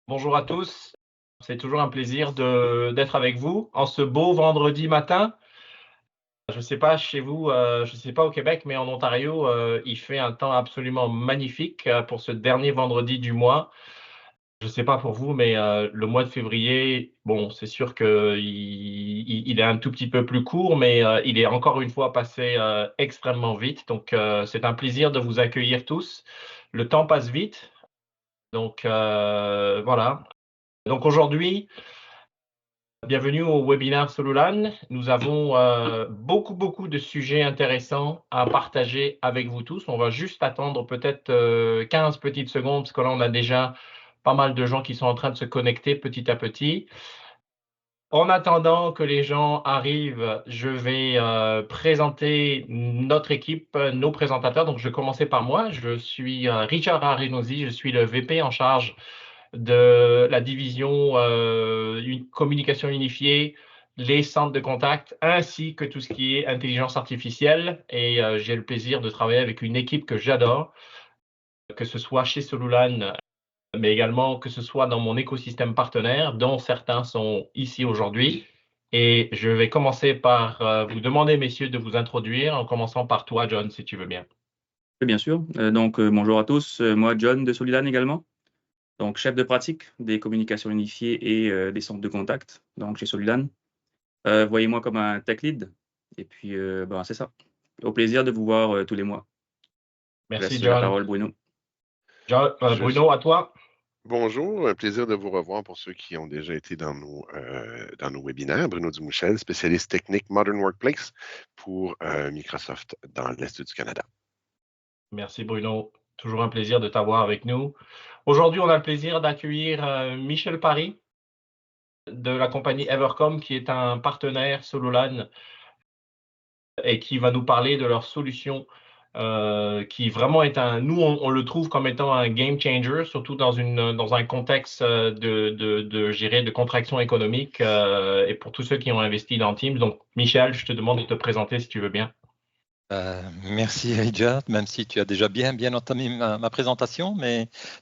Bonjour à tous, c'est toujours un plaisir d'être avec vous en ce beau vendredi matin. Je ne sais pas chez vous, je ne sais pas au Québec, mais en Ontario, il fait un temps absolument magnifique pour ce dernier vendredi du mois. Je ne sais pas pour vous, mais le mois de février, bon, c'est sûr qu'il est un tout petit peu plus court, mais il est encore une fois passé extrêmement vite. Donc, c'est un plaisir de vous accueillir tous. Le temps passe vite, donc voilà. Donc aujourd'hui, bienvenue au webinaire Solulan. Nous avons beaucoup de sujets intéressants à partager avec vous tous. On va juste attendre peut-être 15 petites secondes parce que là, on a déjà pas mal de gens qui sont en train de se connecter petit à petit. En attendant que les gens arrivent, je vais présenter notre équipe, nos présentateurs. Donc, je vais commencer par moi. Je suis Richard Arenozzi, je suis le VP en charge de la division communication unifiée, les centres de contact, ainsi que tout ce qui est intelligence artificielle. Et j'ai le plaisir de travailler avec une équipe que j'adore, que ce soit chez Solulan, mais également que ce soit dans mon écosystème partenaire, dont certains sont ici aujourd'hui. Et je vais commencer par vous demander, messieurs, de vous introduire, en commençant par toi, John, si tu veux bien. Oui, bien sûr. Bonjour à tous. Moi, John de Solidan également. Donc, chef de pratique des communications unifiées et des centres de contact, donc chez Solidan. Voyez-moi comme un tech lead. Et puis, c'est ça. Au plaisir de vous voir tous les mois. Je Merci, laisse la John. parole, Bruno. Bruno, à toi. Bonjour, un plaisir de vous revoir pour ceux qui ont déjà été dans nos webinaires. Bruno Dumouchel, spécialiste technique Modern Workplace pour Microsoft dans l'Est du Canada. Merci, Bruno. Toujours un plaisir de t'avoir avec nous. Aujourd'hui, on a le plaisir d'accueillir Michel Paris de la compagnie Evercom, qui est un partenaire Solulan et qui va nous parler de leur solution qui vraiment est nous, on le trouve comme étant un game changer, surtout dans un contexte de contraction économique et pour tous ceux qui ont investi dans Teams. Donc, Michel, je te demande de te présenter si tu veux bien. Merci Richard, même si tu as déjà bien entamé ma présentation.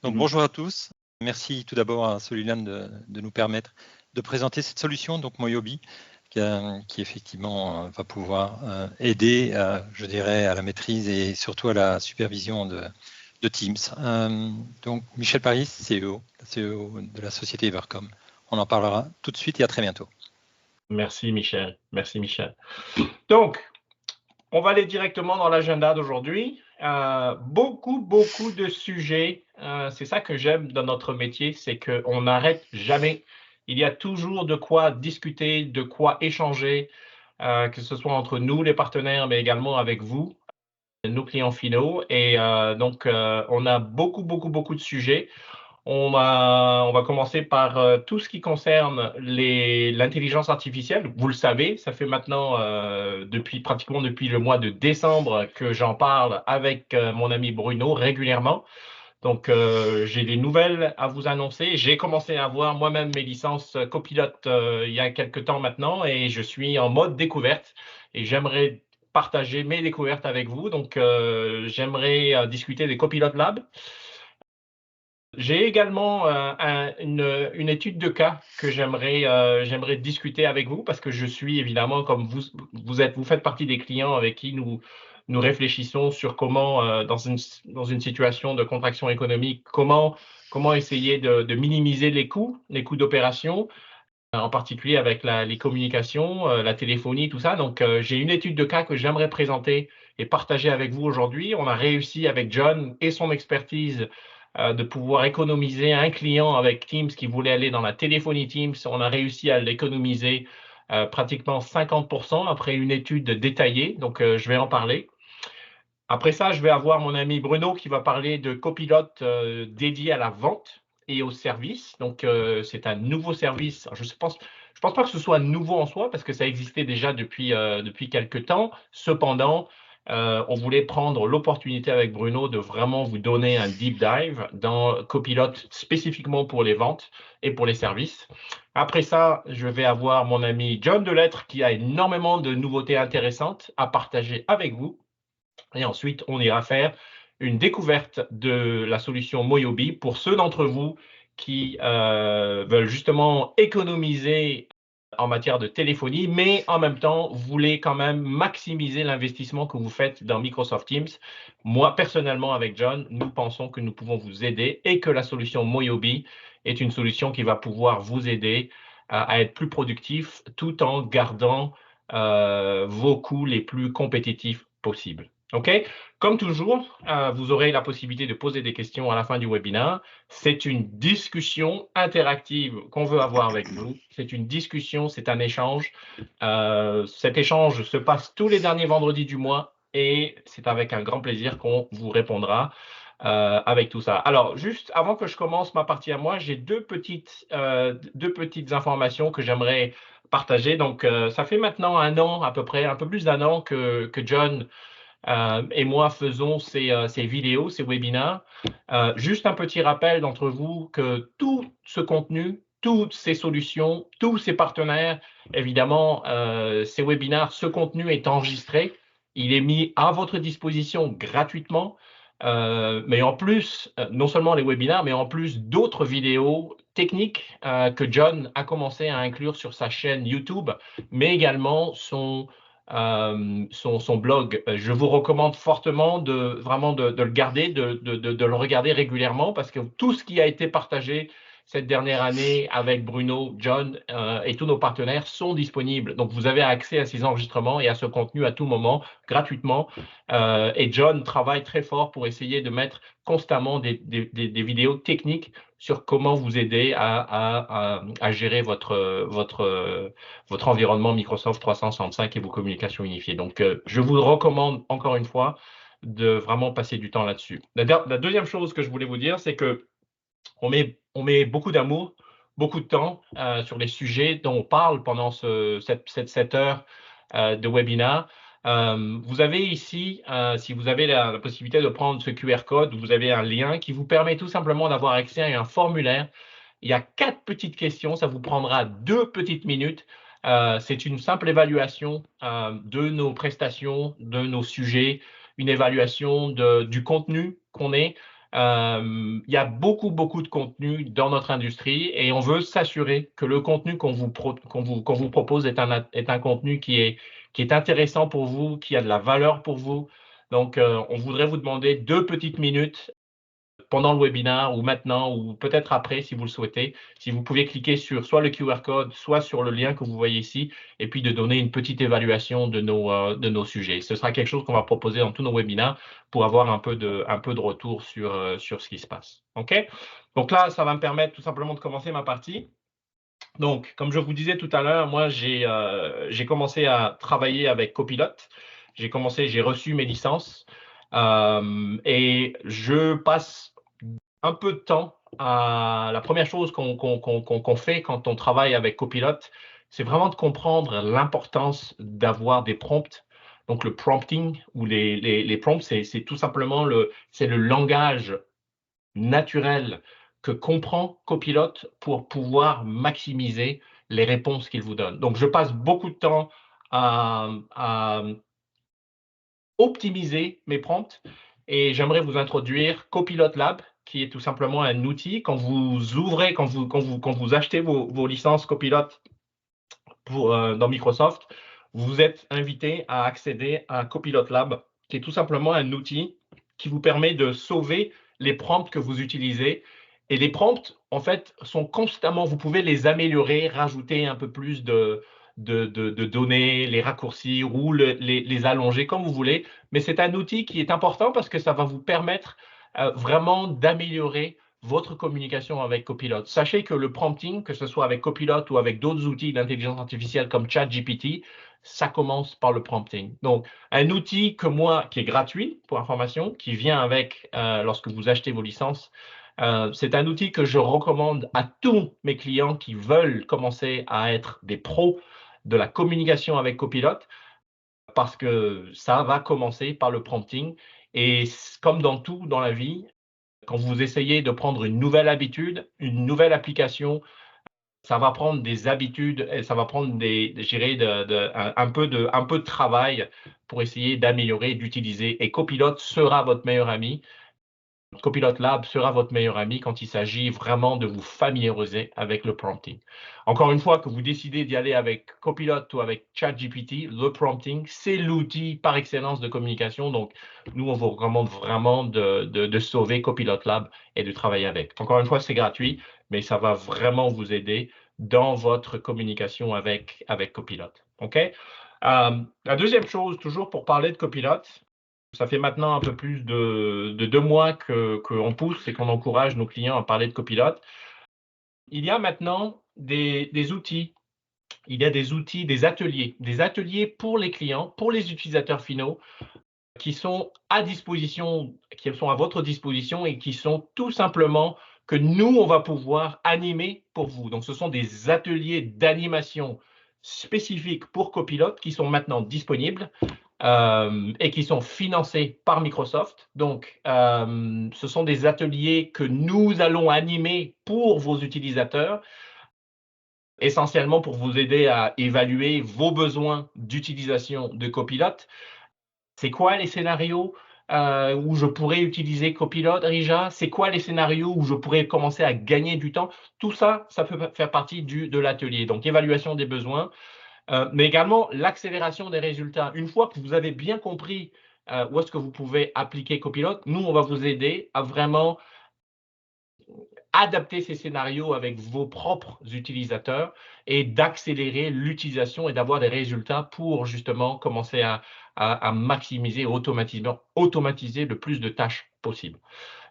Donc, bonjour à tous. Merci tout d'abord à Solulan de nous permettre de présenter cette solution, donc Moyobi, qui effectivement va pouvoir aider, je dirais, à la maîtrise et surtout à la supervision de Teams. Donc, Michel Paris, CEO de la société Evercom. On en parlera tout de suite et à très bientôt. Merci Michel. Merci Michel. Donc, on va aller directement dans l'agenda d'aujourd'hui. Beaucoup de sujets. C'est ça que j'aime dans notre métier, c'est qu'on n'arrête jamais. Il y a toujours de quoi discuter, de quoi échanger, que ce soit entre nous, les partenaires, mais également avec vous, nos clients finaux. Et donc, on a beaucoup de sujets. On va commencer par tout ce qui concerne l'intelligence artificielle. Vous le savez, ça fait maintenant pratiquement depuis le mois de décembre que j'en parle avec mon ami Bruno régulièrement. Donc, j'ai des nouvelles à vous annoncer. J'ai commencé à avoir moi-même mes licences copilote il y a quelques temps maintenant et je suis en mode découverte et j'aimerais partager mes découvertes avec vous. Donc, j'aimerais discuter des copilotes lab. J'ai également une étude de cas que j'aimerais discuter avec vous parce que je suis évidemment, comme vous faites partie des clients avec qui nous réfléchissons sur comment, dans une situation de contraction économique, comment essayer de minimiser les coûts d'opération, en particulier avec les communications, la téléphonie, tout ça. Donc, j'ai une étude de cas que j'aimerais présenter et partager avec vous aujourd'hui. On a réussi avec John et son expertise de pouvoir économiser un client avec Teams qui voulait aller dans la téléphonie Teams. On a réussi à l'économiser pratiquement 50% après une étude détaillée. Donc, je vais en parler. Après ça, je vais avoir mon ami Bruno qui va parler de copilote dédié à la vente et au service. Donc, c'est un nouveau service. Je pense pas que ce soit nouveau en soi parce que ça existait déjà depuis quelques temps. Cependant, on voulait prendre l'opportunité avec Bruno de vraiment vous donner un deep dive dans Copilote spécifiquement pour les ventes et pour les services. Après ça, je vais avoir mon ami John Delettre qui a énormément de nouveautés intéressantes à partager avec vous. Et ensuite, on ira faire une découverte de la solution Moyobi pour ceux d'entre vous qui veulent justement économiser en matière de téléphonie, mais en même temps, voulez quand même maximiser l'investissement que vous faites dans Microsoft Teams. Moi, personnellement, avec John, nous pensons que nous pouvons vous aider et que la solution Moyobi est une solution qui va pouvoir vous aider à être plus productif tout en gardant vos coûts les plus compétitifs possibles. OK? Comme toujours, vous aurez la possibilité de poser des questions à la fin du webinaire. C'est une discussion interactive qu'on veut avoir avec vous. C'est une discussion, c'est un échange. Cet échange se passe tous les derniers vendredis du mois et c'est avec un grand plaisir qu'on vous répondra avec tout ça. Alors, juste avant que je commence ma partie à moi, j'ai deux petites informations que j'aimerais partager. Donc, ça fait maintenant un an à peu près, un peu plus d'un an que John et moi faisons ces vidéos, ces webinaires. Juste un petit rappel d'entre vous que tout ce contenu, toutes ces solutions, tous ces partenaires, évidemment, ces webinaires, ce contenu est enregistré. Il est mis à votre disposition gratuitement. Mais en plus, non seulement les webinaires, mais en plus d'autres vidéos techniques que John a commencé à inclure sur sa chaîne YouTube, mais également son blog. Je vous recommande fortement de le garder, de le regarder régulièrement parce que tout ce qui a été partagé cette dernière année avec Bruno, John et tous nos partenaires sont disponibles. Donc, vous avez accès à ces enregistrements et à ce contenu à tout moment, gratuitement. Et John travaille très fort pour essayer de mettre constamment des vidéos techniques sur comment vous aider à gérer votre environnement Microsoft 365 et vos communications unifiées. Donc, je vous recommande encore une fois de vraiment passer du temps là-dessus. La deuxième chose que je voulais vous dire, c'est que on met beaucoup d'amour, beaucoup de temps sur les sujets dont on parle pendant cette heure de webinaire. Vous avez ici, si vous avez la possibilité de prendre ce QR code, vous avez un lien qui vous permet tout simplement d'avoir accès à un formulaire. Il y a 4 petites questions, ça vous prendra 2 petites minutes. C'est une simple évaluation de nos prestations, de nos sujets, une évaluation du contenu qu'on est. Il y a beaucoup de contenu dans notre industrie et on veut s'assurer que le contenu qu'on vous propose est un contenu qui est intéressant pour vous, qui a de la valeur pour vous. Donc, on voudrait vous demander 2 petites minutes pendant le webinaire ou maintenant ou peut-être après si vous le souhaitez, si vous pouvez cliquer sur soit le QR code, soit sur le lien que vous voyez ici et puis de donner une petite évaluation de nos sujets. Ce sera quelque chose qu'on va proposer dans tous nos webinaires pour avoir un peu de retour sur ce qui se passe. OK? Donc là, ça va me permettre tout simplement de commencer ma partie. Donc, comme je vous disais tout à l'heure, moi, j'ai commencé à travailler avec Copilot. J'ai reçu mes licences et je passe un peu de temps à la première chose qu'on fait quand on travaille avec Copilot, c'est vraiment de comprendre l'importance d'avoir des prompts. Donc, le prompting ou les prompts, c'est tout simplement le langage naturel que comprend Copilot pour pouvoir maximiser les réponses qu'il vous donne. Donc, je passe beaucoup de temps à optimiser mes prompts et j'aimerais vous introduire Copilot Lab, qui est tout simplement un outil. Quand vous ouvrez, quand vous achetez vos licences Copilot dans Microsoft, vous êtes invité à accéder à Copilot Lab, qui est tout simplement un outil qui vous permet de sauver les prompts que vous utilisez. Et les prompts, en fait, sont constamment, vous pouvez les améliorer, rajouter un peu plus de données, les raccourcir ou les allonger comme vous voulez. Mais c'est un outil qui est important parce que ça va vous permettre vraiment d'améliorer votre communication avec Copilot. Sachez que le prompting, que ce soit avec Copilot ou avec d'autres outils d'intelligence artificielle comme ChatGPT, ça commence par le prompting. Donc, un outil qui est gratuit pour information, qui vient avec lorsque vous achetez vos licences, c'est un outil que je recommande à tous mes clients qui veulent commencer à être des pros de la communication avec Copilot parce que ça va commencer par le prompting. Et comme dans tout dans la vie, quand vous essayez de prendre une nouvelle habitude, une nouvelle application, ça va prendre des habitudes et ça va prendre un peu de travail pour essayer d'améliorer, d'utiliser. Et Copilot sera votre meilleur ami Copilot Lab sera votre meilleur ami quand il s'agit vraiment de vous familiariser avec le prompting. Encore une fois, que vous décidez d'y aller avec Copilot ou avec ChatGPT, le prompting, c'est l'outil par excellence de communication. Donc, nous, on vous recommande vraiment de sauver Copilot Lab et de travailler avec. Encore une fois, c'est gratuit, mais ça va vraiment vous aider dans votre communication avec Copilot. OK? La deuxième chose, toujours pour parler de Copilot, ça fait maintenant un peu plus de 2 mois qu'on pousse et qu'on encourage nos clients à parler de Copilot. Il y a maintenant des outils. Il y a des outils, des ateliers pour les clients, pour les utilisateurs finaux, qui sont à disposition, qui sont à votre disposition et qui sont tout simplement que nous, on va pouvoir animer pour vous. Donc, ce sont des ateliers d'animation spécifiques pour Copilot qui sont maintenant disponibles et qui sont financés par Microsoft. Donc, ce sont des ateliers que nous allons animer pour vos utilisateurs, essentiellement pour vous aider à évaluer vos besoins d'utilisation de Copilot. C'est quoi les scénarios où je pourrais utiliser Copilot, Rija? C'est quoi les scénarios où je pourrais commencer à gagner du temps? Tout ça, ça peut faire partie de l'atelier. Donc, évaluation des besoins, mais également l'accélération des résultats. Une fois que vous avez bien compris où est-ce que vous pouvez appliquer Copilot, nous, on va vous aider à vraiment adapter ces scénarios avec vos propres utilisateurs et d'accélérer l'utilisation et d'avoir des résultats pour justement commencer à maximiser, automatiser le plus de tâches possible.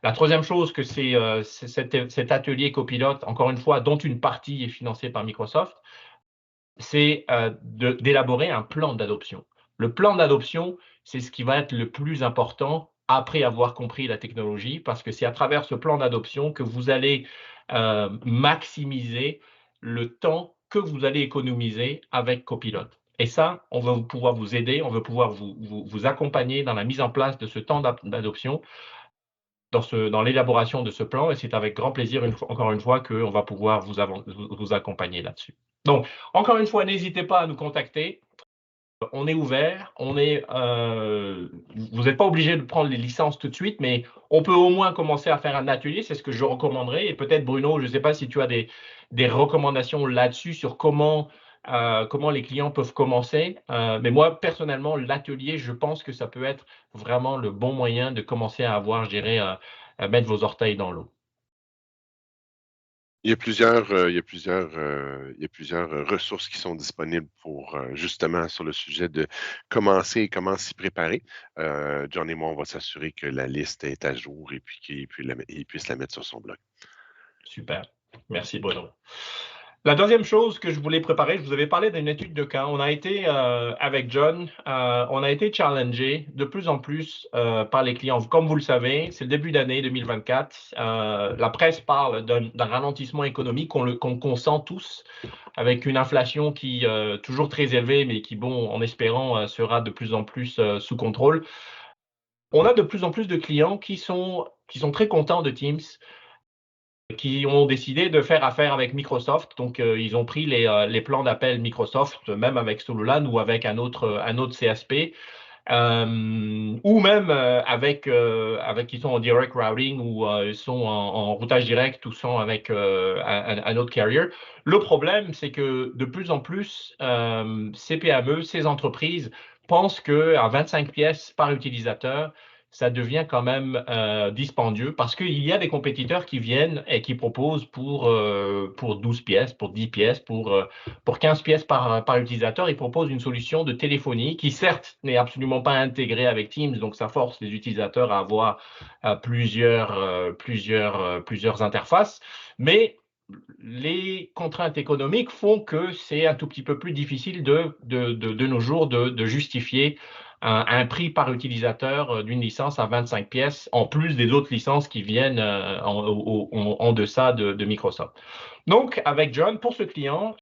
La troisième chose que c'est cet atelier Copilot, encore une fois, dont une partie est financée par Microsoft, c'est d'élaborer un plan d'adoption. Le plan d'adoption, c'est ce qui va être le plus important après avoir compris la technologie, parce que c'est à travers ce plan d'adoption que vous allez maximiser le temps que vous allez économiser avec Copilot. Et ça, on va pouvoir vous aider, on va pouvoir vous accompagner dans la mise en place de ce temps d'adoption, dans l'élaboration de ce plan, et c'est avec grand plaisir, encore une fois, qu'on va pouvoir vous accompagner là-dessus. Donc, encore une fois, n'hésitez pas à nous contacter. On est ouvert, vous n'êtes pas obligé de prendre les licences tout de suite, mais on peut au moins commencer à faire un atelier, c'est ce que je recommanderais. Et peut-être, Bruno, je ne sais pas si tu as des recommandations là-dessus sur comment les clients peuvent commencer. Mais moi, personnellement, l'atelier, je pense que ça peut être vraiment le bon moyen de commencer à avoir, je dirais, mettre vos orteils dans l'eau. Il y a plusieurs ressources qui sont disponibles pour justement sur le sujet de commencer et comment s'y préparer. John et moi, on va s'assurer que la liste est à jour et puis qu'il puisse la mettre sur son blog. Super. Merci, Bruno. La deuxième chose que je voulais préparer, je vous avais parlé d'une étude de cas. On a été, avec John, on a été challengé de plus en plus par les clients. Comme vous le savez, c'est le début d'année 2024. La presse parle d'un ralentissement économique qu'on sent tous, avec une inflation qui est toujours très élevée, mais qui, bon, en espérant, sera de plus en plus sous contrôle. On a de plus en plus de clients qui sont très contents de Teams, qui ont décidé de faire affaire avec Microsoft. Donc, ils ont pris les plans d'appel Microsoft, même avec Solulan ou avec un autre CSP, ou même avec ils sont en direct routing ou ils sont en routage direct ou sont avec un autre carrier. Le problème, c'est que de plus en plus, ces PME, ces entreprises pensent qu'à 25 pièces par utilisateur, ça devient quand même dispendieux parce qu'il y a des compétiteurs qui viennent et qui proposent pour 12 pièces, pour 10 pièces, pour 15 pièces par utilisateur. Ils proposent une solution de téléphonie qui, certes, n'est absolument pas intégrée avec Teams, donc ça force les utilisateurs à avoir plusieurs interfaces, mais les contraintes économiques font que c'est un tout petit peu plus difficile de nos jours de justifier un prix par utilisateur d'une licence à 25 pièces, en plus des autres licences qui viennent en deçà de Microsoft. Donc, avec John, pour ce client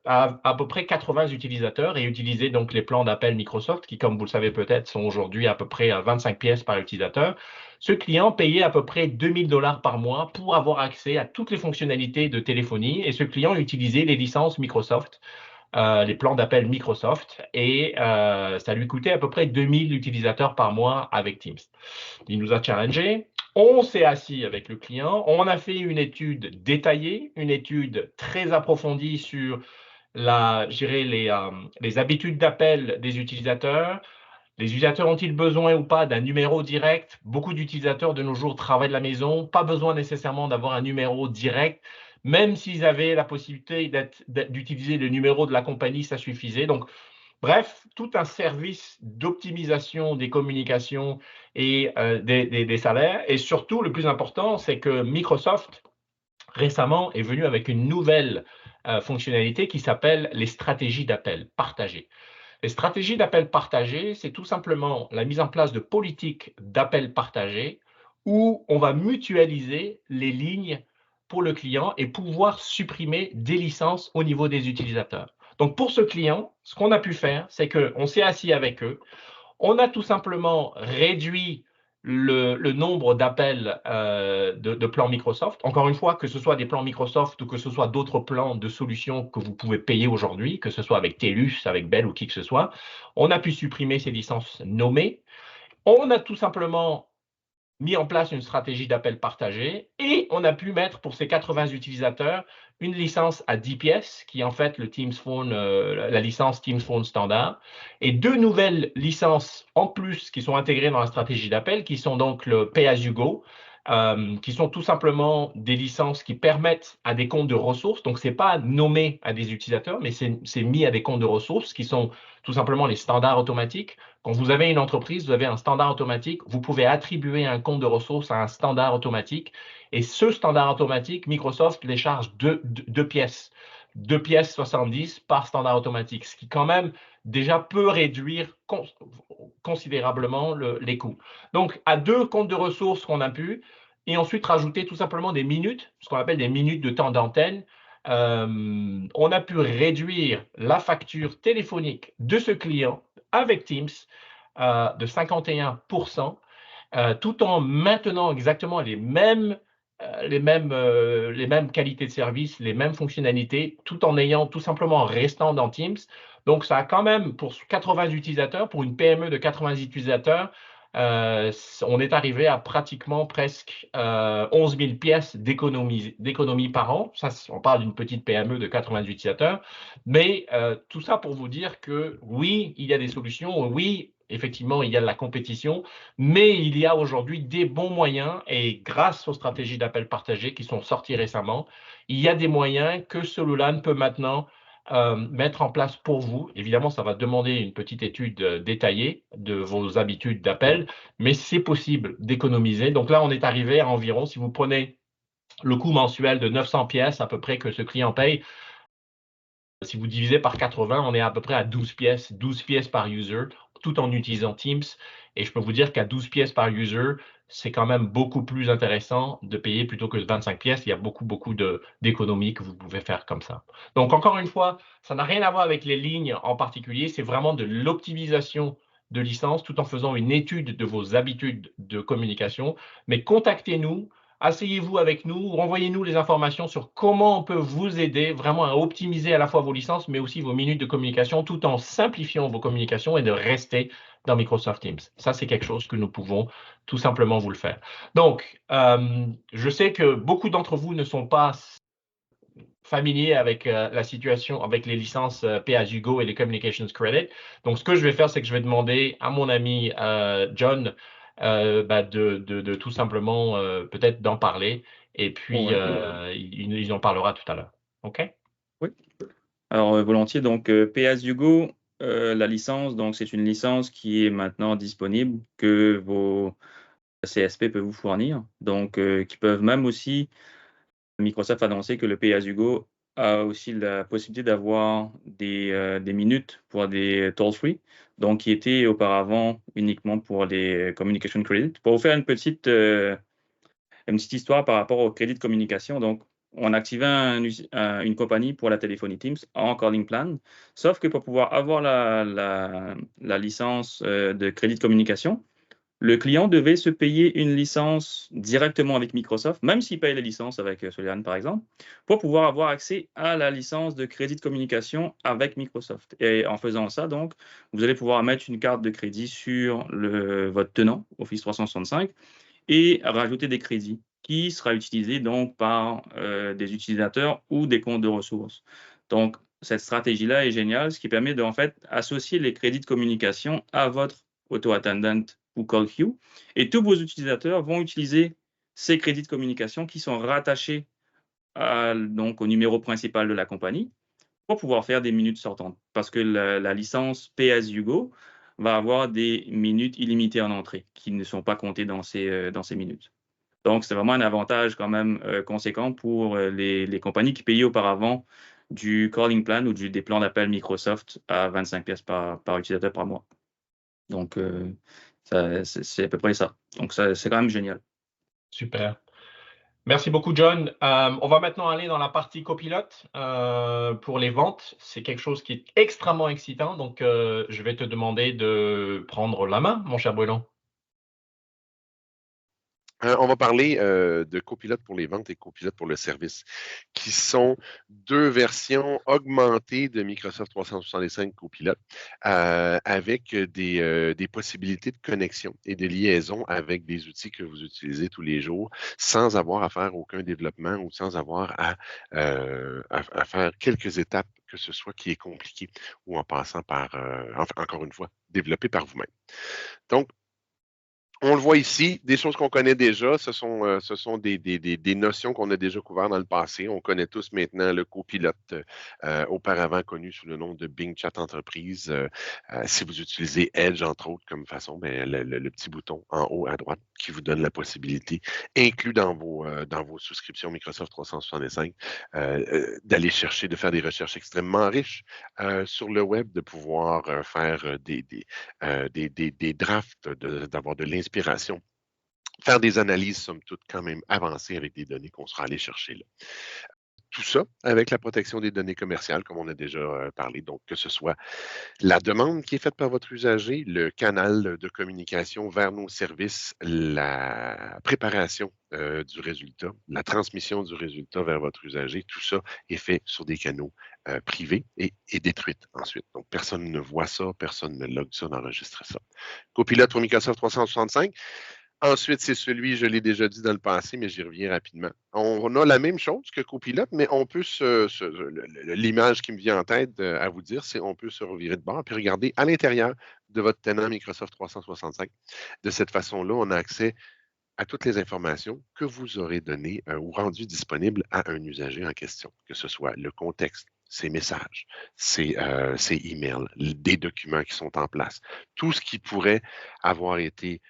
a à peu près 80 utilisateurs et utilisait donc les plans d'appel Microsoft qui, comme vous le savez peut-être, sont aujourd'hui à peu près à 25 pièces par utilisateur. Ce client payait à peu près $2000 par mois pour avoir accès à toutes les fonctionnalités de téléphonie et ce client utilisait les licences Microsoft, les plans d'appel Microsoft et ça lui coûtait à peu près 2000 utilisateurs par mois avec Teams. Il nous a challengé. On s'est assis avec le client, on a fait une étude détaillée, une étude très approfondie sur les habitudes d'appel des utilisateurs. Les utilisateurs ont-ils besoin ou pas d'un numéro direct? Beaucoup d'utilisateurs de nos jours travaillent de la maison, pas besoin nécessairement d'avoir un numéro direct. Même s'ils avaient la possibilité d'utiliser le numéro de la compagnie, ça suffisait. Donc, bref, tout un service d'optimisation des communications et des salaires. Et surtout, le plus important, c'est que Microsoft, récemment, est venu avec une nouvelle fonctionnalité qui s'appelle les stratégies d'appel partagées. Les stratégies d'appel partagées, c'est tout simplement la mise en place de politiques d'appel partagées où on va mutualiser les lignes pour le client et pouvoir supprimer des licences au niveau des utilisateurs. Donc, pour ce client, ce qu'on a pu faire, c'est qu'on s'est assis avec eux, on a tout simplement réduit le nombre d'appels de plans Microsoft. Encore une fois, que ce soit des plans Microsoft ou que ce soit d'autres plans de solutions que vous pouvez payer aujourd'hui, que ce soit avec TELUS, avec Bell ou qui que ce soit, on a pu supprimer ces licences nommées. On a tout simplement mis en place une stratégie d'appel partagé et on a pu mettre pour ces 80 utilisateurs une licence à 10 pièces qui est en fait le Teams Phone, la licence Teams Phone standard et 2 nouvelles licences en plus qui sont intégrées dans la stratégie d'appel qui sont donc le Pay as you go, qui sont tout simplement des licences qui permettent à des comptes de ressources, donc ce n'est pas nommé à des utilisateurs, mais c'est mis à des comptes de ressources qui sont tout simplement les standards automatiques. Quand vous avez une entreprise, vous avez un standard automatique, vous pouvez attribuer un compte de ressources à un standard automatique et ce standard automatique, Microsoft les charge 2 pièces. 2 pièces 70 par standard automatique, ce qui quand même déjà peut réduire considérablement les coûts. Donc, à 2 comptes de ressources qu'on a pu, et ensuite rajouter tout simplement des minutes, ce qu'on appelle des minutes de temps d'antenne, on a pu réduire la facture téléphonique de ce client avec Teams de 51%, tout en maintenant exactement les mêmes qualités de service, les mêmes fonctionnalités, tout en ayant tout simplement restant dans Teams. Donc, ça a quand même, pour 80 utilisateurs, pour une PME de 80 utilisateurs, on est arrivé à pratiquement presque 11 000 pièces d'économie par an. Ça, on parle d'une petite PME de 80 utilisateurs. Mais tout ça pour vous dire que oui, il y a des solutions. Oui, effectivement, il y a de la compétition. Mais il y a aujourd'hui des bons moyens et grâce aux stratégies d'appel partagé qui sont sorties récemment, il y a des moyens que Solulan peut maintenant mettre en place pour vous. Évidemment, ça va demander une petite étude détaillée de vos habitudes d'appel, mais c'est possible d'économiser. Donc là, on est arrivé à environ, si vous prenez le coût mensuel de 900 pièces à peu près que ce client paye, si vous divisez par 80, on est à peu près à 12 pièces par user, tout en utilisant Teams. Et je peux vous dire qu'à 12 pièces par user, c'est quand même beaucoup plus intéressant de payer plutôt que 25 pièces. Il y a beaucoup d'économies que vous pouvez faire comme ça. Donc, encore une fois, ça n'a rien à voir avec les lignes en particulier. C'est vraiment de l'optimisation de licence tout en faisant une étude de vos habitudes de communication. Mais contactez-nous. Asseyez-vous avec nous, renvoyez-nous les informations sur comment on peut vous aider vraiment à optimiser à la fois vos licences, mais aussi vos minutes de communication, tout en simplifiant vos communications et de rester dans Microsoft Teams. Ça, c'est quelque chose que nous pouvons tout simplement vous le faire. Donc, je sais que beaucoup d'entre vous ne sont pas familiers avec la situation, avec les licences Pay-as-you-go et les Communications Credit. Donc, ce que je vais faire, c'est que je vais demander à mon ami John de tout simplement peut-être d'en parler et puis il en parlera tout à l'heure. OK? Oui. Alors, volontiers. Donc, Pay-as-you-go, la licence, donc c'est une licence qui est maintenant disponible, que vos CSP peuvent vous fournir. Donc, qui peuvent même aussi, Microsoft a annoncé que le Pay-as-you-go a aussi la possibilité d'avoir des minutes pour des toll-free, donc qui était auparavant uniquement pour les communication credit. Pour vous faire une petite histoire par rapport au crédit de communication, donc on activait une compagnie pour la téléphonie Teams en calling plan, sauf que pour pouvoir avoir la licence de crédit de communication, le client devait se payer une licence directement avec Microsoft, même s'il paye la licence avec Solulan, par exemple, pour pouvoir avoir accès à la licence de crédit de communication avec Microsoft. Et en faisant ça, donc, vous allez pouvoir mettre une carte de crédit sur votre tenant Office 365 et rajouter des crédits qui sera utilisé donc par des utilisateurs ou des comptes de ressources. Donc, cette stratégie-là est géniale, ce qui permet de en fait associer les crédits de communication à votre auto-attendant ou call queue, et tous vos utilisateurs vont utiliser ces crédits de communication qui sont rattachés donc au numéro principal de la compagnie pour pouvoir faire des minutes sortantes, parce que la licence Pay-as-you-go va avoir des minutes illimitées en entrée qui ne sont pas comptées dans ces minutes. Donc, c'est vraiment un avantage quand même conséquent pour les compagnies qui payaient auparavant du calling plan ou des plans d'appel Microsoft à 25 pièces par utilisateur par mois. Donc, c'est à peu près ça. Donc, c'est quand même génial. Super. Merci beaucoup, John. On va maintenant aller dans la partie copilote pour les ventes. C'est quelque chose qui est extrêmement excitant. Donc, je vais te demander de prendre la main, mon cher Bruno. On va parler de Copilot pour les ventes et Copilot pour le service, qui sont deux versions augmentées de Microsoft 365 Copilot avec des possibilités de connexion et de liaison avec des outils que vous utilisez tous les jours sans avoir à faire aucun développement ou sans avoir à faire quelques étapes, que ce soit qui est compliqué ou en passant par, encore une fois, développé par vous-même. Donc, on le voit ici, des choses qu'on connaît déjà, ce sont des notions qu'on a déjà couvertes dans le passé. On connaît tous maintenant le copilote, auparavant connu sous le nom de Bing Chat Entreprise. Si vous utilisez Edge, entre autres, comme façon, ben, le petit bouton en haut à droite qui vous donne la possibilité, inclus dans vos souscriptions Microsoft 365, d'aller chercher, de faire des recherches extrêmement riches sur le web, de pouvoir faire des drafts, d'avoir de l'inspiration, faire des analyses, somme toute, quand même avancées avec des données qu'on sera allé chercher là. Tout ça avec la protection des données commerciales, comme on a déjà parlé. Donc, que ce soit la demande qui est faite par votre usager, le canal de communication vers nos services, la préparation du résultat, la transmission du résultat vers votre usager, tout ça est fait sur des canaux privés et détruite ensuite. Donc, personne ne voit ça, personne ne log ça, n'enregistre ça. Copilote pour Microsoft 365. Ensuite, c'est celui, je l'ai déjà dit dans le passé, mais j'y reviens rapidement. On a la même chose que Copilot, mais on peut l'image qui me vient en tête à vous dire, c'est on peut se revirer de bord et regarder à l'intérieur de votre tenant Microsoft 365. De cette façon-là, on a accès à toutes les informations que vous aurez données ou rendues disponibles à un usager en question, que ce soit le contexte, ses messages, ses emails, des documents qui sont en place, tout ce qui pourrait avoir été,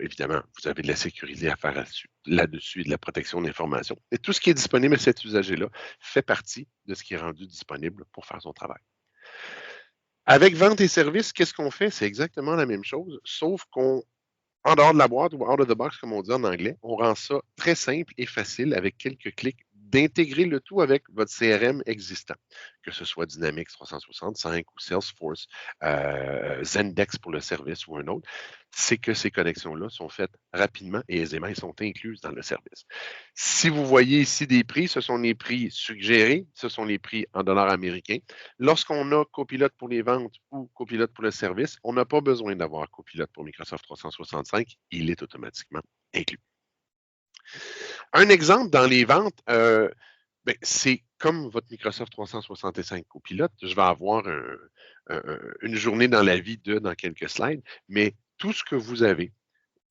évidemment, vous avez de la sécurité à faire là-dessus, de la protection d'informations. Et tout ce qui est disponible à cet usager-là fait partie de ce qui est rendu disponible pour faire son travail. Avec vente et services, qu'est-ce qu'on fait? C'est exactement la même chose, sauf qu'on en dehors de la boîte ou out of the box, comme on dit en anglais, on rend ça très simple et facile avec quelques clics d'intégrer le tout avec votre CRM existant, que ce soit Dynamics 365 ou Salesforce, Zendex pour le service ou un autre. C'est que ces connexions-là sont faites rapidement et aisément et sont incluses dans le service. Si vous voyez ici des prix, ce sont les prix suggérés, ce sont les prix en dollars américains. Lorsqu'on a Copilot pour les ventes ou Copilot pour le service, on n'a pas besoin d'avoir Copilot pour Microsoft 365. Il est automatiquement inclus. Un exemple dans les ventes, c'est comme votre Microsoft 365 Copilot. Je vais avoir une journée dans la vie dans quelques slides, mais tout ce que vous avez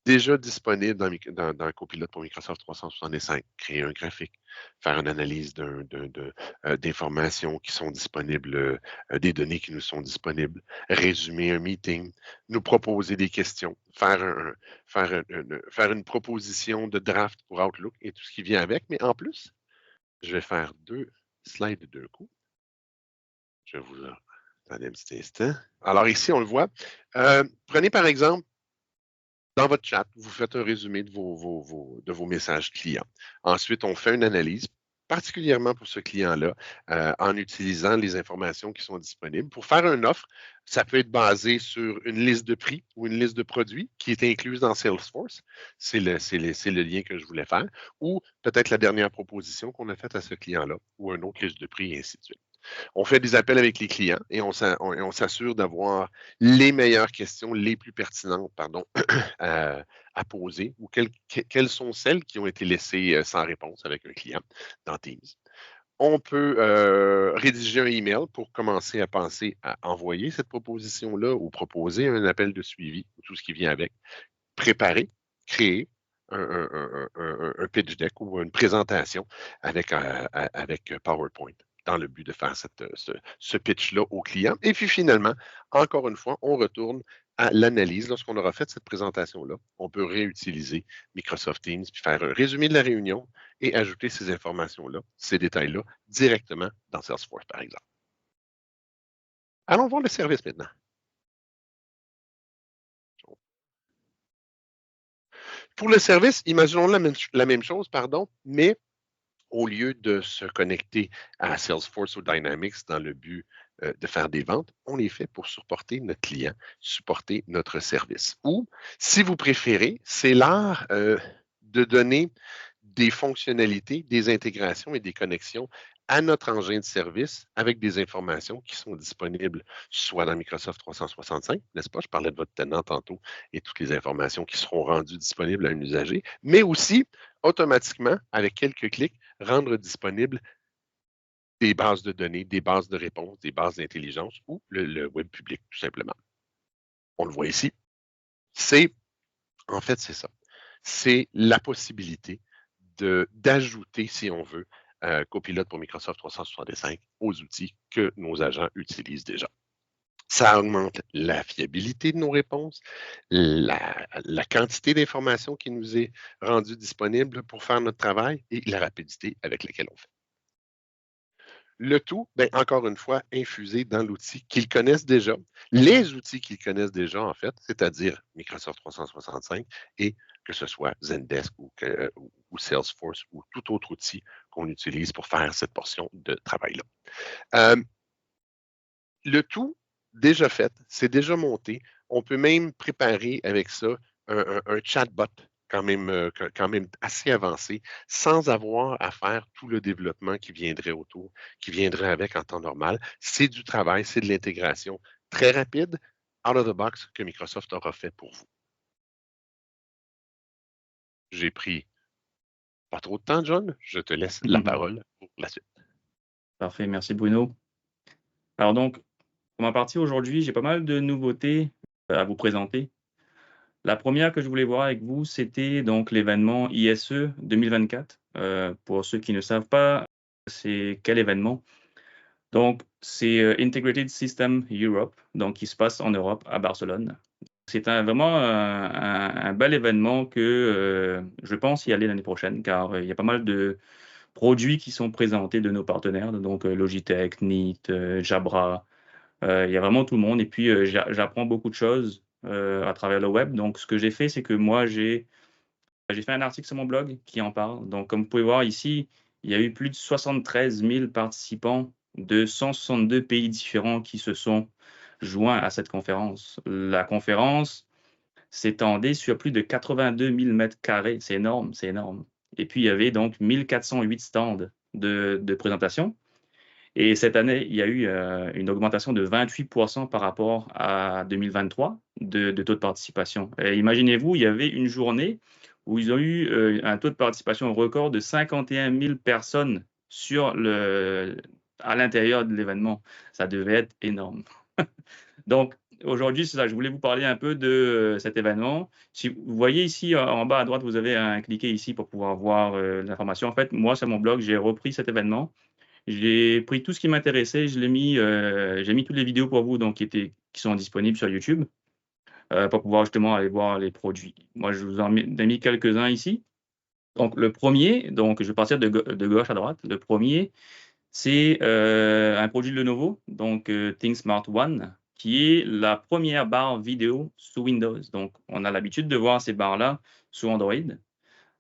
déjà disponible dans Copilot pour Microsoft 365, créer un graphique, faire une analyse d'informations qui sont disponibles, des données qui nous sont disponibles, résumer un meeting, nous proposer des questions, faire une proposition de draft pour Outlook et tout ce qui vient avec. Mais en plus, je vais faire 2 slides d'un coup. Je vais vous attendez un petit instant. Alors ici, on le voit. Prenez par exemple dans votre chat, vous faites un résumé de vos messages clients. Ensuite, on fait une analyse, particulièrement pour ce client-là, en utilisant les informations qui sont disponibles. Pour faire une offre, ça peut être basé sur une liste de prix ou une liste de produits qui est incluse dans Salesforce. C'est le lien que je voulais faire. Ou peut-être la dernière proposition qu'on a faite à ce client-là ou une autre liste de prix et ainsi de suite. On fait des appels avec les clients et on s'assure d'avoir les meilleures questions, les plus pertinentes, pardon, à poser ou quelles sont celles qui ont été laissées sans réponse avec un client dans Teams. On peut rédiger un email pour commencer à penser à envoyer cette proposition-là ou proposer un appel de suivi, tout ce qui vient avec. Préparer, créer un pitch deck ou une présentation avec PowerPoint dans le but de faire ce pitch-là au client. Et puis finalement, encore une fois, on retourne à l'analyse. Lorsqu'on aura fait cette présentation-là, on peut réutiliser Microsoft Teams puis faire un résumé de la réunion et ajouter ces informations-là, ces détails-là, directement dans Salesforce, par exemple. Allons voir le service maintenant. Pour le service, imaginons la même chose, mais au lieu de se connecter à Salesforce ou Dynamics dans le but de faire des ventes, on les fait pour supporter notre client, supporter notre service. Ou, si vous préférez, c'est l'art de donner des fonctionnalités, des intégrations et des connexions à notre engin de service avec des informations qui sont disponibles soit dans Microsoft 365, n'est-ce pas? Je parlais de votre tenant tantôt et toutes les informations qui seront rendues disponibles à un usager, mais aussi automatiquement, avec quelques clics, rendre disponibles des bases de données, des bases de réponses, des bases d'intelligence ou le web public, tout simplement. On le voit ici. En fait, c'est ça. C'est la possibilité d'ajouter, si on veut, Copilot pour Microsoft 365 aux outils que nos agents utilisent déjà. Ça augmente la fiabilité de nos réponses, la quantité d'informations qui nous est rendue disponible pour faire notre travail et la rapidité avec laquelle on fait. Le tout, encore une fois, infusé dans l'outil qu'ils connaissent déjà, les outils qu'ils connaissent déjà, en fait, c'est-à-dire Microsoft 365 et que ce soit Zendesk ou Salesforce ou tout autre outil qu'on utilise pour faire cette portion de travail-là. Le tout, déjà fait, c'est déjà monté. On peut même préparer avec ça un chatbot quand même assez avancé, sans avoir à faire tout le développement qui viendrait autour, qui viendrait avec en temps normal. C'est du travail, c'est de l'intégration très rapide, out of the box, que Microsoft aura fait pour vous. J'ai pris pas trop de temps, John. Je te laisse la parole pour la suite. Parfait, merci Bruno. Alors donc, pour ma partie aujourd'hui, j'ai pas mal de nouveautés à vous présenter. La première que je voulais voir avec vous, c'était donc l'événement ISE 2024. Pour ceux qui ne savent pas, c'est quel événement? Donc, c'est Integrated System Europe, donc qui se passe en Europe, à Barcelone. C'est vraiment un bel événement que je pense y aller l'année prochaine, car il y a pas mal de produits qui sont présentés de nos partenaires, donc Logitech, NIT, Jabra. Il y a vraiment tout le monde. Et puis, j'apprends beaucoup de choses à travers le web. Donc, ce que j'ai fait, c'est que moi, j'ai fait un article sur mon blog qui en parle. Donc, comme vous pouvez voir ici, il y a eu plus de 73 000 participants de 162 pays différents qui se sont joints à cette conférence. La conférence s'étendait sur plus de 82 000 mètres carrés. C'est énorme, c'est énorme. Et puis, il y avait donc 1408 stands de présentation. Et cette année, il y a eu une augmentation de 28% par rapport à 2023 de taux de participation. Imaginez-vous, il y avait une journée où ils ont eu un taux de participation record de 51 000 personnes à l'intérieur de l'événement. Ça devait être énorme. Donc, aujourd'hui, c'est ça. Je voulais vous parler un peu de cet événement. Si vous voyez ici, en bas à droite, vous avez un cliquer ici pour pouvoir voir l'information. En fait, moi, sur mon blog, j'ai repris cet événement. J'ai pris tout ce qui m'intéressait, j'ai mis toutes les vidéos pour vous donc, qui sont disponibles sur YouTube pour pouvoir justement aller voir les produits. Moi, je vous en ai mis quelques-uns ici. Donc, le premier, donc je vais partir de gauche à droite. Le premier, c'est un produit de Lenovo, donc ThinkSmart One, qui est la première barre vidéo sous Windows. Donc, on a l'habitude de voir ces barres-là sous Android.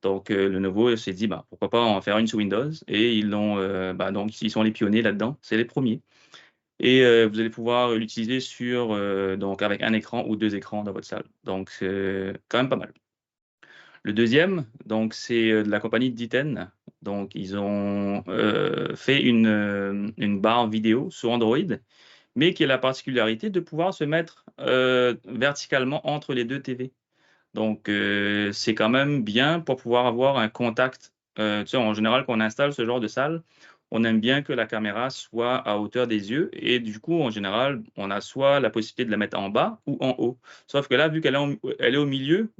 Donc, Lenovo s'est dit, pourquoi pas en faire une sous Windows? Et ils sont les pionniers là-dedans, c'est les premiers. Et vous allez pouvoir l'utiliser donc avec un écran ou deux écrans dans votre salle. Donc, c'est quand même pas mal. Le deuxième, donc, c'est de la compagnie D10. Donc, ils ont fait une barre vidéo sur Android, mais qui a la particularité de pouvoir se mettre verticalement entre les deux TV. Donc, c'est quand même bien pour pouvoir avoir un contact. Tu sais, en général, quand on installe ce genre de salle, on aime bien que la caméra soit à hauteur des yeux. Et du coup, en général, on a soit la possibilité de la mettre en bas ou en haut. Sauf que là, vu qu'elle elle est au milieu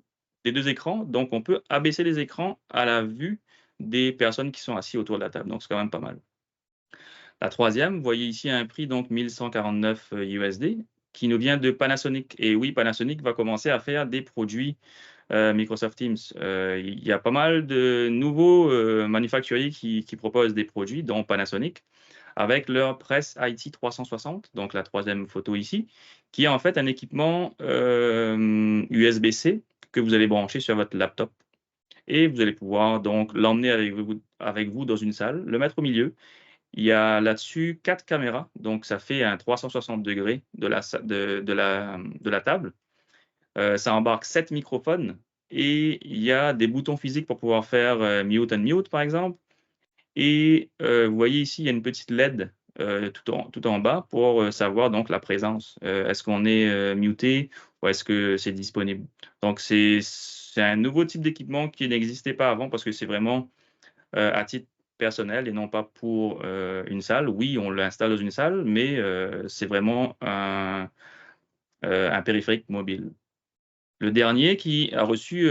des deux écrans, donc on peut abaisser les écrans à la vue des personnes qui sont assises autour de la table. Donc, c'est quand même pas mal. La troisième, vous voyez ici un prix, donc 1149 USD, qui nous vient de Panasonic. Et oui, Panasonic va commencer à faire des produits Microsoft Teams. Il y a pas mal de nouveaux manufacturiers qui proposent des produits, dont Panasonic, avec leur Press IT 360, donc la troisième photo ici, qui est en fait un équipement USB-C que vous allez brancher sur votre laptop. Et vous allez pouvoir donc l'emmener avec vous dans une salle, le mettre au milieu. Il y a là-dessus 4 caméras, donc ça fait un 360 degrés de la table. Ça embarque 7 microphones et il y a des boutons physiques pour pouvoir faire mute and mute, par exemple. Et vous voyez ici, il y a une petite LED tout en bas pour savoir donc la présence. Est-ce qu'on est muté ou est-ce que c'est disponible? Donc, c'est un nouveau type d'équipement qui n'existait pas avant parce que c'est vraiment à titre personnel et non pas pour une salle. Oui, on l'installe dans une salle, mais c'est vraiment un périphérique mobile. Le dernier qui a reçu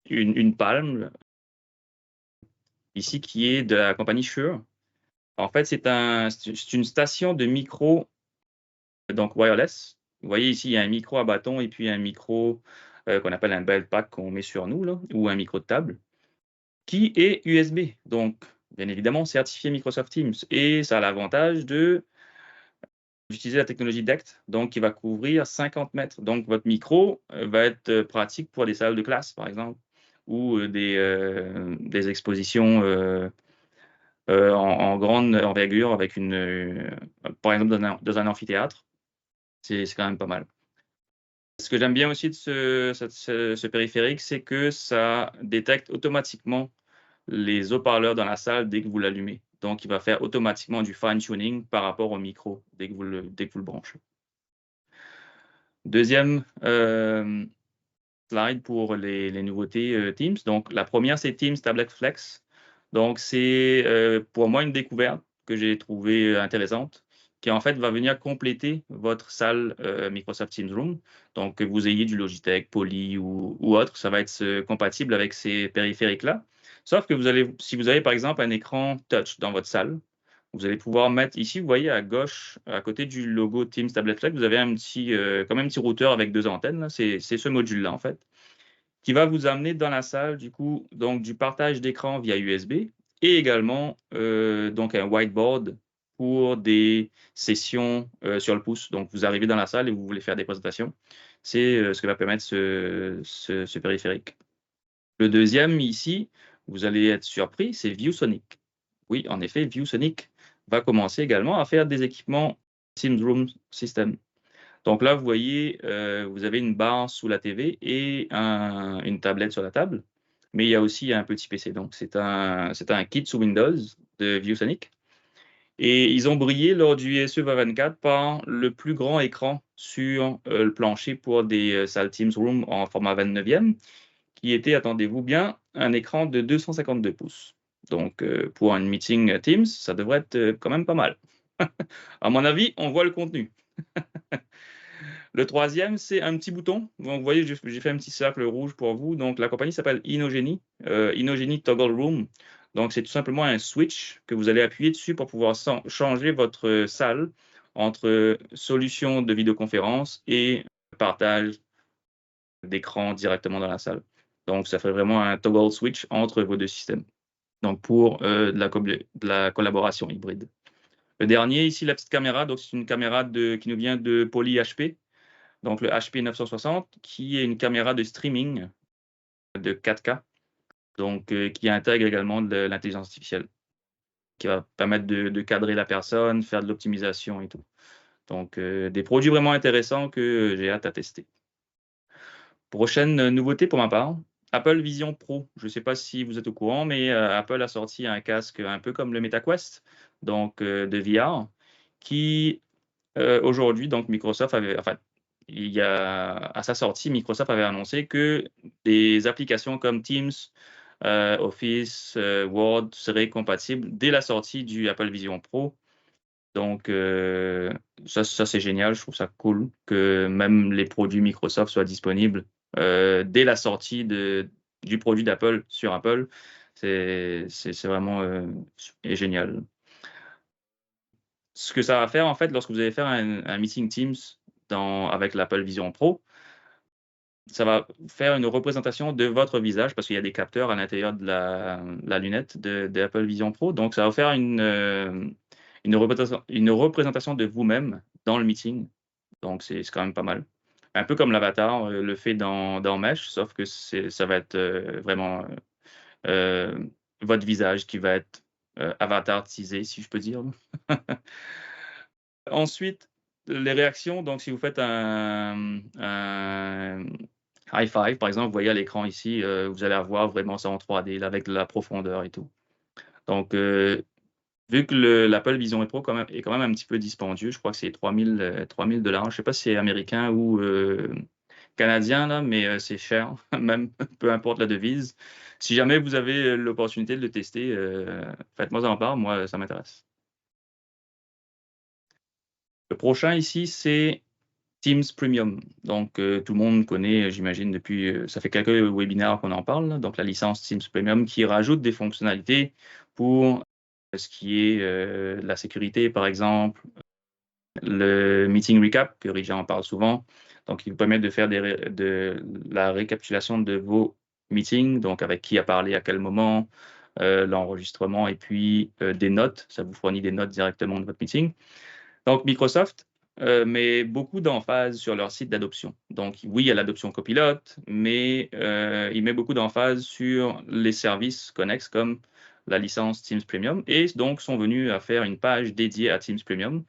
une palme, ici, qui est de la compagnie Shure. En fait, c'est une station de micro, donc wireless. Vous voyez ici, il y a un micro à bâton et puis un micro qu'on appelle un belt pack qu'on met sur nous, là, ou un micro de table, qui est USB. Donc, bien évidemment, certifié Microsoft Teams. Et ça a l'avantage d'utiliser la technologie DECT, donc qui va couvrir 50 mètres. Donc, votre micro va être pratique pour des salles de classe, par exemple, ou des expositions en grande envergure avec par exemple, dans un amphithéâtre. C'est quand même pas mal. Ce que j'aime bien aussi de ce périphérique, c'est que ça détecte automatiquement les haut-parleurs dans la salle dès que vous l'allumez. Donc, il va faire automatiquement du fine-tuning par rapport au micro dès que vous le branchez. Deuxième slide pour les nouveautés Teams. Donc, la première, c'est Teams Tablet Flex. Donc, c'est pour moi une découverte que j'ai trouvée intéressante, qui en fait va venir compléter votre salle Microsoft Teams Room. Donc, que vous ayez du Logitech, Poly ou autre, ça va être compatible avec ces périphériques-là. Sauf que si vous avez par exemple un écran touch dans votre salle, vous allez pouvoir mettre ici, vous voyez à gauche, à côté du logo Teams Tablet Flex, vous avez comme un petit routeur avec 2 antennes. C'est ce module-là, en fait, qui va vous amener dans la salle, du coup, donc du partage d'écran via USB et également donc un whiteboard pour des sessions sur le pouce. Donc, vous arrivez dans la salle et vous voulez faire des présentations. C'est ce que va permettre ce périphérique. Le deuxième, ici, vous allez être surpris, c'est ViewSonic. Oui, en effet, ViewSonic va commencer également à faire des équipements Teams Room System. Donc là, vous voyez, vous avez une barre sous la TV et une tablette sur la table, mais il y a aussi un petit PC. Donc, c'est un kit sous Windows de ViewSonic. Et ils ont brillé lors du ISE 2024 par le plus grand écran sur le plancher pour des salles Teams Room en format 29e, qui était, attendez-vous bien, un écran de 252 pouces. Donc, pour un meeting Teams, ça devrait être quand même pas mal. À mon avis, on voit le contenu. Le troisième, c'est un petit bouton. Donc, vous voyez, j'ai fait un petit cercle rouge pour vous. Donc, la compagnie s'appelle Inogeny, Inogeny Toggle Room. Donc, c'est tout simplement un switch que vous allez appuyer dessus pour pouvoir changer votre salle entre solution de vidéoconférence et partage d'écran directement dans la salle. Donc, ça fait vraiment un toggle switch entre vos deux systèmes. Donc, pour de la collaboration hybride. Le dernier, ici, la petite caméra. Donc, c'est une caméra qui nous vient de Poly HP. Donc, le HP 960, qui est une caméra de streaming de 4K. Donc, qui intègre également de l'intelligence artificielle, qui va permettre de cadrer la personne, faire de l'optimisation et tout. Donc, des produits vraiment intéressants que j'ai hâte à tester. Prochaine nouveauté pour ma part, Apple Vision Pro. Je ne sais pas si vous êtes au courant, mais Apple a sorti un casque un peu comme le MetaQuest, donc de VR, qui aujourd'hui, donc Microsoft avait, enfin, à sa sortie, Microsoft avait annoncé que des applications comme Teams, Office, Word seraient compatibles dès la sortie du Apple Vision Pro. Donc, ça c'est génial. Je trouve ça cool que même les produits Microsoft soient disponibles dès la sortie du produit d'Apple sur Apple. C'est vraiment génial. Ce que ça va faire, en fait, lorsque vous allez faire un meeting Teams avec l'Apple Vision Pro, ça va faire une représentation de votre visage parce qu'il y a des capteurs à l'intérieur de la lunette de Apple Vision Pro. Donc, ça va faire une représentation de vous-même dans le meeting. Donc, c'est quand même pas mal. Un peu comme l'avatar le fait dans Mesh, sauf que ça va être vraiment votre visage qui va être avatarisé, si je peux dire. Ensuite, les réactions, donc si vous faites un high five, par exemple, vous voyez à l'écran ici, vous allez avoir vraiment ça en 3D là, avec de la profondeur et tout. Donc, vu que l'Apple Vision Pro est quand même un petit peu dispendieux, je crois que c'est 3000 $, je ne sais pas si c'est américain ou canadien, là, mais c'est cher, même peu importe la devise. Si jamais vous avez l'opportunité de le tester, faites-moi en part, moi ça m'intéresse. Le prochain ici, c'est Teams Premium. Donc, tout le monde connaît, j'imagine, depuis, ça fait quelques webinaires qu'on en parle, donc la licence Teams Premium qui rajoute des fonctionnalités pour ce qui est la sécurité, par exemple, le meeting recap, que Rija en parle souvent, donc il vous permet de faire de la récapitulation de vos meetings, donc avec qui a parlé à quel moment, l'enregistrement et puis des notes, ça vous fournit des notes directement de votre meeting. Donc, Microsoft met beaucoup d'emphase sur leur site d'adoption. Donc, oui, il y a l'adoption copilote, mais il met beaucoup d'emphase sur les services connexes comme la licence Teams Premium et donc sont venus à faire une page dédiée à Teams Premium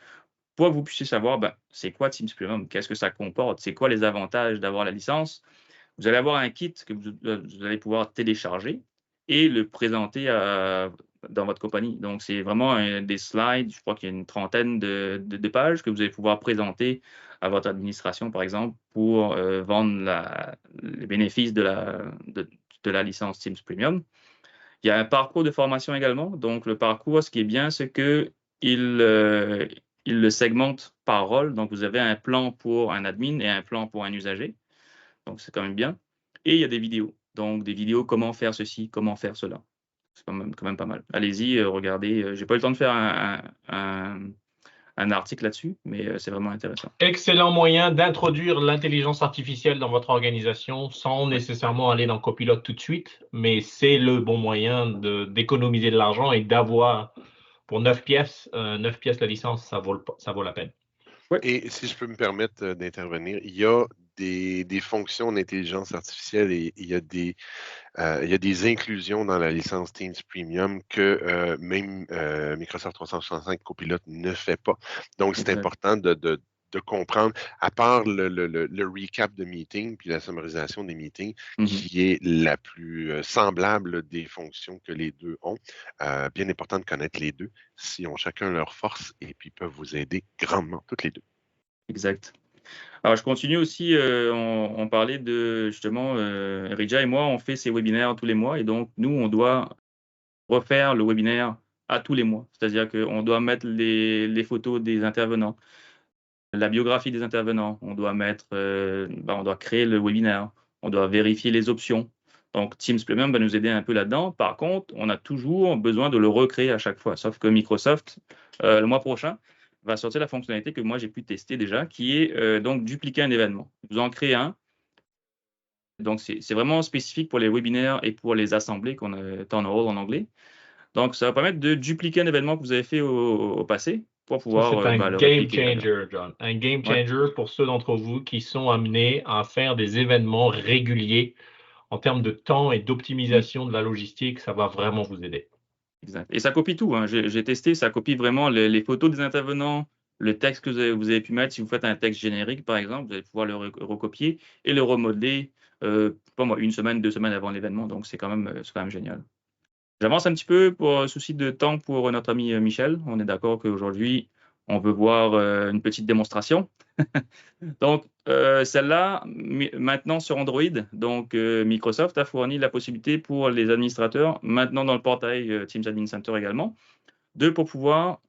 pour que vous puissiez savoir c'est quoi Teams Premium, qu'est-ce que ça comporte, c'est quoi les avantages d'avoir la licence. Vous allez avoir un kit que vous allez pouvoir télécharger et le présenter dans votre compagnie. Donc, c'est vraiment des slides, je crois qu'il y a une trentaine de pages que vous allez pouvoir présenter à votre administration, par exemple, pour vendre les bénéfices de la licence Teams Premium. Il y a un parcours de formation également. Donc, le parcours, ce qui est bien, c'est qu'il le segmente par rôle. Donc, vous avez un plan pour un admin et un plan pour un usager. Donc, c'est quand même bien. Et il y a des vidéos. Donc, des vidéos, comment faire ceci, comment faire cela. C'est quand même pas mal. Allez-y, regardez. J'ai pas eu le temps de faire un article là-dessus, mais c'est vraiment intéressant. Excellent moyen d'introduire l'intelligence artificielle dans votre organisation sans nécessairement aller dans Copilot tout de suite, mais c'est le bon moyen d'économiser de l'argent et d'avoir pour 9 pièces la licence, ça vaut la peine. Ouais. Et si je peux me permettre d'intervenir, il y a des fonctions d'intelligence artificielle et il y a des inclusions dans la licence Teams Premium que même Microsoft 365 Copilot ne fait pas. Donc, c'est important de comprendre, à part le recap de meeting puis la sommarisation des meetings, qui est la plus semblable des fonctions que les deux ont. Bien important de connaître les deux si ont chacun leur force et puis peuvent vous aider grandement, toutes les deux. Exact. Alors, je continue aussi, on parlait de, justement, Rija et moi, on fait ces webinaires tous les mois et donc, nous, on doit refaire le webinaire à tous les mois. C'est-à-dire qu'on doit mettre les photos des intervenants, la biographie des intervenants, on doit on doit créer le webinaire, on doit vérifier les options. Donc, Teams Premium va nous aider un peu là-dedans. Par contre, on a toujours besoin de le recréer à chaque fois. Sauf que Microsoft, le mois prochain, va sortir la fonctionnalité que moi j'ai pu tester déjà, qui est donc dupliquer un événement. Vous en créez un. Donc, c'est vraiment spécifique pour les webinaires et pour les assemblées qu'on a Town Hall en anglais. Donc, ça va permettre de dupliquer un événement que vous avez fait au passé pour pouvoir c'est un le game répliquer. changer, John. Un game changer pour ceux d'entre vous qui sont amenés à faire des événements réguliers en termes de temps et d'optimisation de la logistique. Ça va vraiment vous aider. Exact. Et ça copie tout. Hein. J'ai testé, ça copie vraiment les photos des intervenants, le texte que vous avez pu mettre. Si vous faites un texte générique, par exemple, vous allez pouvoir le recopier et le remodeler pas moi, 1 semaine, 2 semaines avant l'événement, donc c'est quand même génial. J'avance un petit peu pour souci de temps pour notre ami Michel. On est d'accord qu'aujourd'hui, on veut voir une petite démonstration. Donc, celle-là, maintenant sur Android, donc Microsoft a fourni la possibilité pour les administrateurs, maintenant dans le portail Teams Admin Center également, pour pouvoir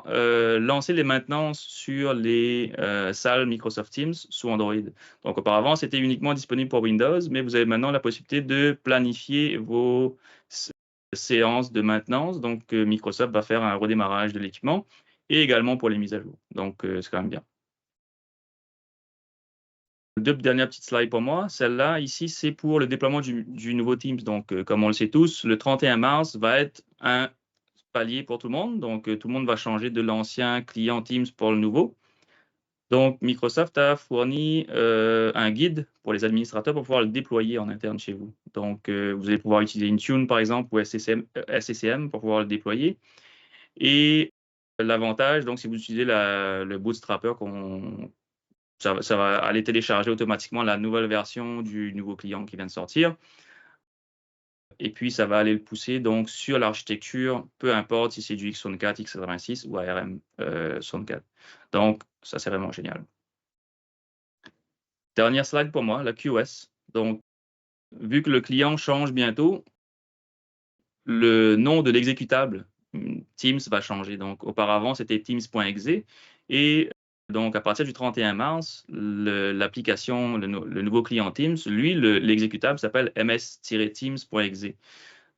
lancer les maintenances sur les salles Microsoft Teams sous Android. Donc, auparavant, c'était uniquement disponible pour Windows, mais vous avez maintenant la possibilité de planifier vos séances de maintenance. Donc, Microsoft va faire un redémarrage de l'équipement et également pour les mises à jour. Donc, c'est quand même bien. 2 dernières petites slides pour moi. Celle-là, ici, c'est pour le déploiement du nouveau Teams. Donc, comme on le sait tous, le 31 mars va être un palier pour tout le monde. Donc, tout le monde va changer de l'ancien client Teams pour le nouveau. Donc, Microsoft a fourni un guide pour les administrateurs pour pouvoir le déployer en interne chez vous. Donc, vous allez pouvoir utiliser Intune, par exemple, ou SCCM pour pouvoir le déployer. Et l'avantage, donc, si vous utilisez le Bootstrapper, ça va aller télécharger automatiquement la nouvelle version du nouveau client qui vient de sortir. Et puis, ça va aller le pousser donc sur l'architecture, peu importe si c'est du x64, x86 ou ARM 64. Donc, ça, c'est vraiment génial. Dernière slide pour moi, la QoS. Donc, vu que le client change bientôt, le nom de l'exécutable Teams va changer. Donc, auparavant, c'était teams.exe. Et donc, à partir du 31 mars, l'application, le nouveau client Teams, lui, l'exécutable s'appelle ms-teams.exe.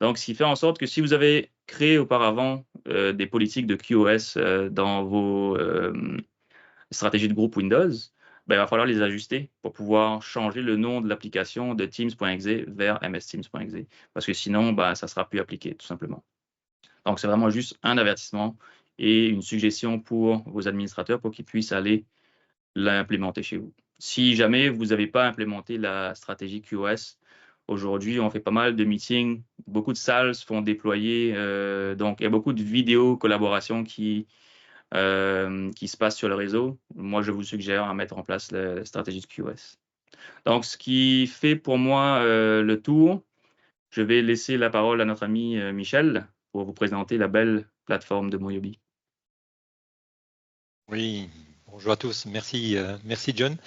Donc, ce qui fait en sorte que si vous avez créé auparavant des politiques de QoS dans vos stratégies de groupe Windows, ben, il va falloir les ajuster pour pouvoir changer le nom de l'application de teams.exe vers ms-teams.exe. Parce que sinon, ben, ça ne sera plus appliqué, tout simplement. Donc, c'est vraiment juste un avertissement et une suggestion pour vos administrateurs pour qu'ils puissent aller l'implémenter chez vous. Si jamais vous n'avez pas implémenté la stratégie QoS, aujourd'hui, on fait pas mal de meetings, beaucoup de salles se font déployer, donc il y a beaucoup de vidéos collaboration qui se passent sur le réseau. Moi, je vous suggère à mettre en place la stratégie de QoS. Donc, ce qui fait pour moi le tour, je vais laisser la parole à notre ami Michel pour vous présenter la belle plateforme de Moyobi. Oui, bonjour à tous. Merci John.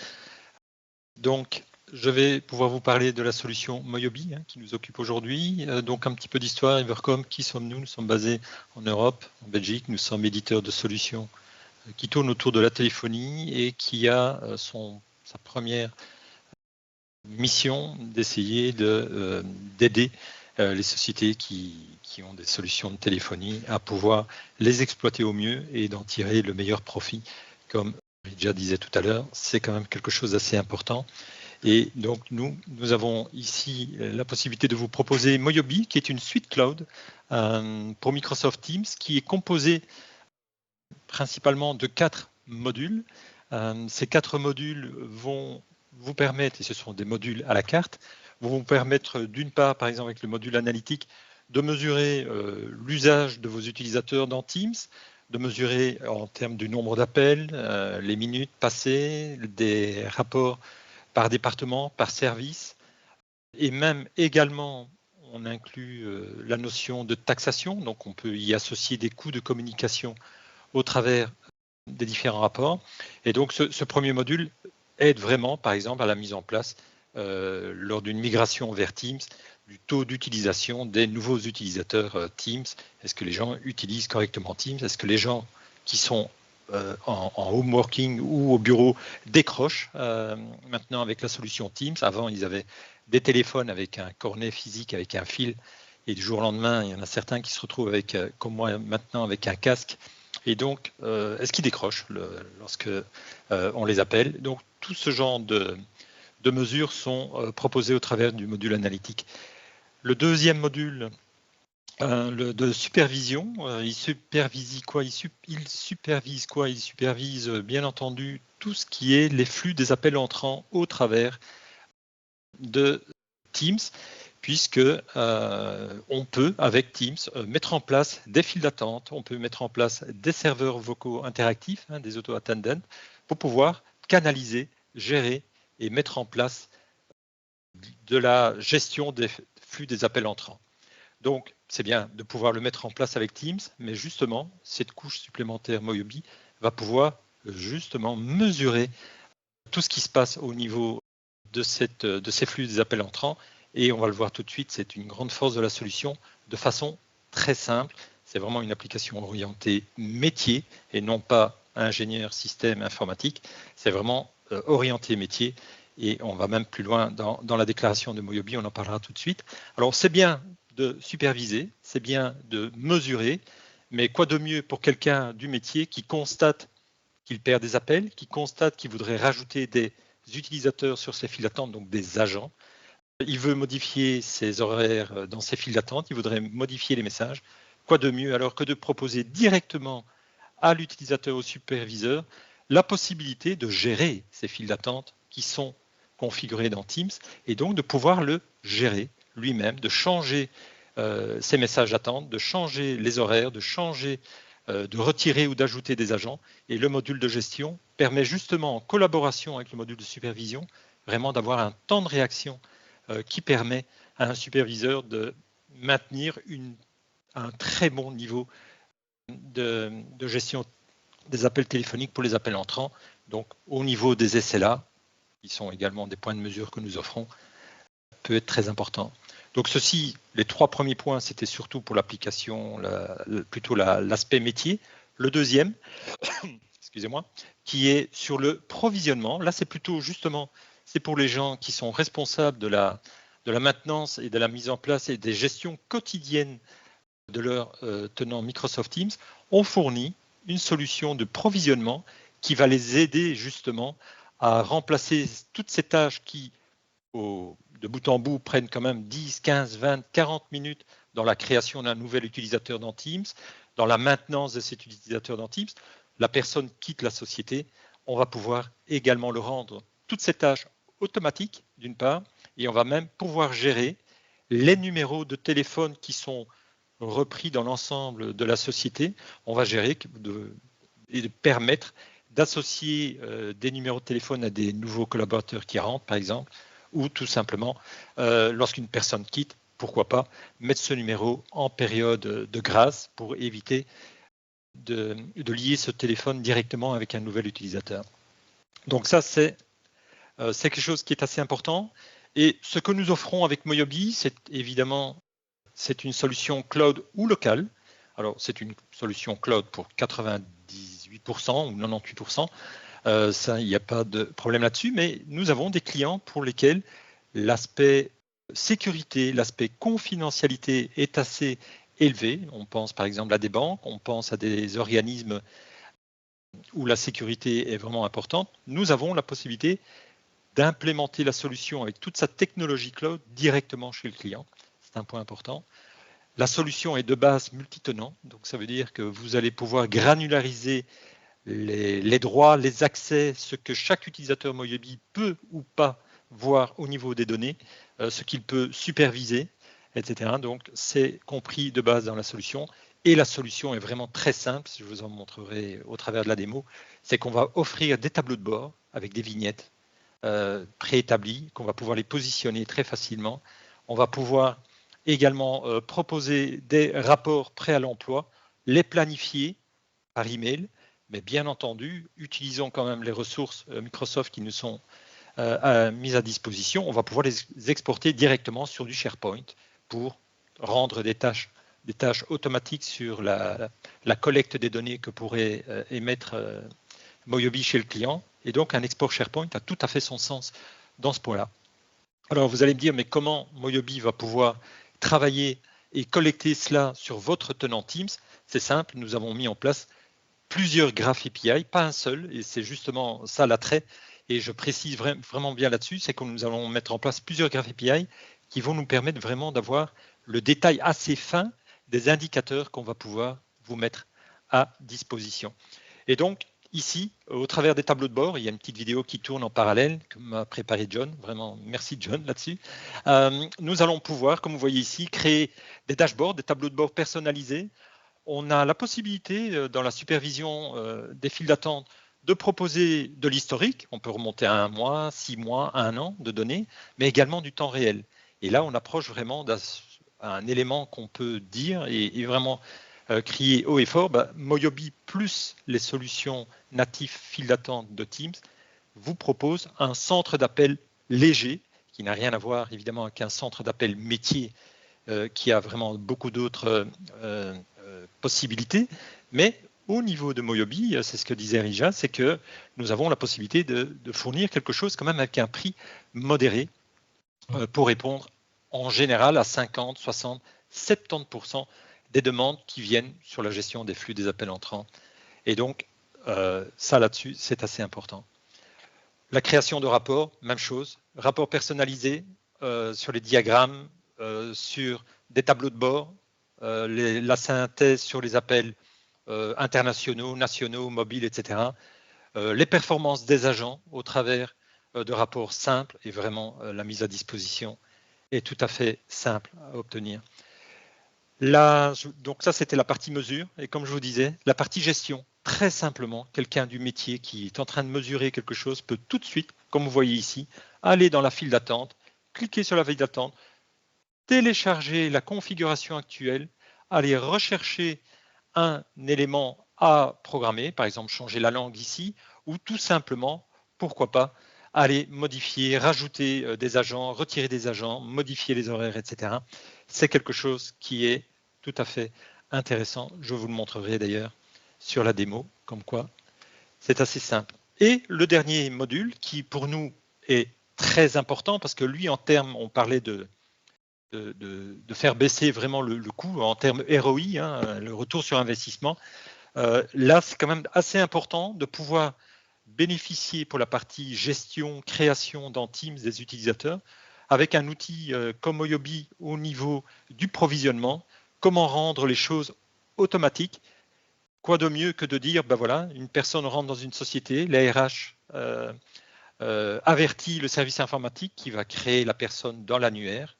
Donc, je vais pouvoir vous parler de la solution Moyobi qui nous occupe aujourd'hui. Donc, un petit peu d'histoire. Evercom, qui sommes-nous? Nous sommes basés en Europe, en Belgique. Nous sommes éditeurs de solutions qui tournent autour de la téléphonie et qui a sa première mission d'essayer d'aider les sociétés qui ont des solutions de téléphonie à pouvoir les exploiter au mieux et d'en tirer le meilleur profit. Comme Ridja disait tout à l'heure, c'est quand même quelque chose d'assez important. Et donc, nous avons ici la possibilité de vous proposer Moyobi, qui est une suite cloud pour Microsoft Teams, qui est composée principalement de 4 modules. Ces 4 modules vont vous permettre, et ce sont des modules à la carte, vont vous permettre d'une part, par exemple avec le module analytique, de mesurer l'usage de vos utilisateurs dans Teams, de mesurer en termes du nombre d'appels, les minutes passées, des rapports par département, par service, et même également, on inclut la notion de taxation, donc on peut y associer des coûts de communication au travers des différents rapports. Et donc, ce premier module aide vraiment, par exemple, à la mise en place, lors d'une migration vers Teams, du taux d'utilisation des nouveaux utilisateurs Teams. Est-ce que les gens utilisent correctement Teams? Est-ce que les gens qui sont en home working ou au bureau décrochent maintenant avec la solution Teams? Avant, ils avaient des téléphones avec un cornet physique, avec un fil, et du jour au lendemain, il y en a certains qui se retrouvent avec, comme moi maintenant, avec un casque. Et donc, est-ce qu'ils décrochent lorsque on les appelle? Donc, tout ce genre de mesures sont proposées au travers du module analytique. Le deuxième module de supervision, il supervise quoi? Il supervise bien entendu tout ce qui est les flux des appels entrants au travers de Teams, puisque on peut, avec Teams, mettre en place des files d'attente, on peut mettre en place des serveurs vocaux interactifs, des auto-attendants, pour pouvoir canaliser, gérer et mettre en place de la gestion des flux des appels entrants. Donc, c'est bien de pouvoir le mettre en place avec Teams, mais justement, cette couche supplémentaire Moyobi va pouvoir justement mesurer tout ce qui se passe au niveau de ces flux des appels entrants. Et on va le voir tout de suite, c'est une grande force de la solution de façon très simple. C'est vraiment une application orientée métier et non pas ingénieur système informatique. C'est vraiment orienté métier. Et on va même plus loin dans la déclaration de Moyobi, on en parlera tout de suite. Alors, c'est bien de superviser, c'est bien de mesurer, mais quoi de mieux pour quelqu'un du métier qui constate qu'il perd des appels, qui constate qu'il voudrait rajouter des utilisateurs sur ses files d'attente, donc des agents. Il veut modifier ses horaires dans ses files d'attente, il voudrait modifier les messages. Quoi de mieux alors que de proposer directement à l'utilisateur, au superviseur, la possibilité de gérer ces files d'attente qui sont configurées dans Teams et donc de pouvoir le gérer lui-même, de changer ses messages d'attente, de changer les horaires, de changer, de retirer ou d'ajouter des agents. Et le module de gestion permet justement, en collaboration avec le module de supervision, vraiment d'avoir un temps de réaction qui permet à un superviseur de maintenir un très bon niveau de gestion des appels téléphoniques pour les appels entrants. Donc, au niveau des SLA, qui sont également des points de mesure que nous offrons, peut être très important. Donc, les 3 premiers points, c'était surtout pour l'application, plutôt l'aspect métier. Le deuxième, excusez-moi, qui est sur le provisionnement. Là, c'est plutôt justement, c'est pour les gens qui sont responsables de la maintenance et de la mise en place et des gestions quotidiennes de leur tenant Microsoft Teams. On fournit une solution de provisionnement qui va les aider justement à remplacer toutes ces tâches qui, de bout en bout, prennent quand même 10, 15, 20, 40 minutes dans la création d'un nouvel utilisateur dans Teams, dans la maintenance de cet utilisateur dans Teams. La personne quitte la société. On va pouvoir également le rendre, toutes ces tâches automatiques, d'une part, et on va même pouvoir gérer les numéros de téléphone qui sont repris dans l'ensemble de la société. On va gérer et de permettre d'associer des numéros de téléphone à des nouveaux collaborateurs qui rentrent, par exemple, ou tout simplement, lorsqu'une personne quitte, pourquoi pas mettre ce numéro en période de grâce pour éviter de lier ce téléphone directement avec un nouvel utilisateur. Donc ça, c'est quelque chose qui est assez important. Et ce que nous offrons avec Moyobi, c'est évidemment, c'est une solution cloud ou locale. Alors, c'est une solution cloud pour 98% ou 98%. Ça, il n'y a pas de problème là-dessus, mais nous avons des clients pour lesquels l'aspect sécurité, l'aspect confidentialité est assez élevé. On pense par exemple à des banques, on pense à des organismes où la sécurité est vraiment importante. Nous avons la possibilité d'implémenter la solution avec toute sa technologie cloud directement chez le client. C'est un point important. La solution est de base multitenant, donc ça veut dire que vous allez pouvoir granulariser les droits, les accès, ce que chaque utilisateur Moyobi peut ou pas voir au niveau des données, ce qu'il peut superviser, etc. Donc, c'est compris de base dans la solution. Et la solution est vraiment très simple, je vous en montrerai au travers de la démo, c'est qu'on va offrir des tableaux de bord avec des vignettes préétablies, qu'on va pouvoir les positionner très facilement. On va pouvoir également proposer des rapports prêts à l'emploi, les planifier par email, mais bien entendu, utilisons quand même les ressources Microsoft qui nous sont mises à disposition. On va pouvoir les exporter directement sur du SharePoint pour rendre des tâches automatiques sur la collecte des données que pourrait émettre Moyobi chez le client. Et donc, un export SharePoint a tout à fait son sens dans ce point-là. Alors, vous allez me dire, mais comment Moyobi va pouvoir travailler et collecter cela sur votre tenant Teams? C'est simple, nous avons mis en place plusieurs graphes API, pas un seul, et c'est justement ça l'attrait, et je précise vraiment bien là-dessus, c'est que nous allons mettre en place plusieurs graphes API qui vont nous permettre vraiment d'avoir le détail assez fin des indicateurs qu'on va pouvoir vous mettre à disposition. Et donc, ici, au travers des tableaux de bord, il y a une petite vidéo qui tourne en parallèle, que m'a préparé John, vraiment merci John là-dessus. Nous allons pouvoir, comme vous voyez ici, créer des dashboards, des tableaux de bord personnalisés. On a la possibilité, dans la supervision des files d'attente, de proposer de l'historique, on peut remonter à 1 mois, 6 mois, 1 an de données, mais également du temps réel. Et là, on approche vraiment d'un élément qu'on peut dire et vraiment crier haut et fort, Moyobi plus les solutions natives file d'attente de Teams vous propose un centre d'appel léger, qui n'a rien à voir évidemment avec un centre d'appel métier qui a vraiment beaucoup d'autres possibilités, mais au niveau de Moyobi, c'est ce que disait Rija, c'est que nous avons la possibilité de fournir quelque chose quand même avec un prix modéré pour répondre en général à 50, 60, 70% des demandes qui viennent sur la gestion des flux des appels entrants. Et donc, ça là-dessus, c'est assez important. La création de rapports, même chose. Rapports personnalisés sur les diagrammes, sur des tableaux de bord, la synthèse sur les appels internationaux, nationaux, mobiles, etc. Les performances des agents au travers de rapports simples et vraiment la mise à disposition est tout à fait simple à obtenir. Donc ça, c'était la partie mesure. Et comme je vous disais, la partie gestion, très simplement, quelqu'un du métier qui est en train de mesurer quelque chose peut tout de suite, comme vous voyez ici, aller dans la file d'attente, cliquer sur la file d'attente, télécharger la configuration actuelle, aller rechercher un élément à programmer, par exemple changer la langue ici, ou tout simplement, pourquoi pas, aller modifier, rajouter des agents, retirer des agents, modifier les horaires, etc. C'est quelque chose qui est tout à fait intéressant. Je vous le montrerai d'ailleurs sur la démo, comme quoi c'est assez simple. Et le dernier module qui pour nous est très important, parce que lui en termes, on parlait de faire baisser vraiment le coût en termes ROI, hein, le retour sur investissement. Là, c'est quand même assez important de pouvoir bénéficier pour la partie gestion, création dans Teams des utilisateurs avec un outil comme Moyobi au niveau du provisionnement, comment rendre les choses automatiques. Quoi de mieux que de dire, voilà, une personne rentre dans une société, la RH avertit le service informatique qui va créer la personne dans l'annuaire,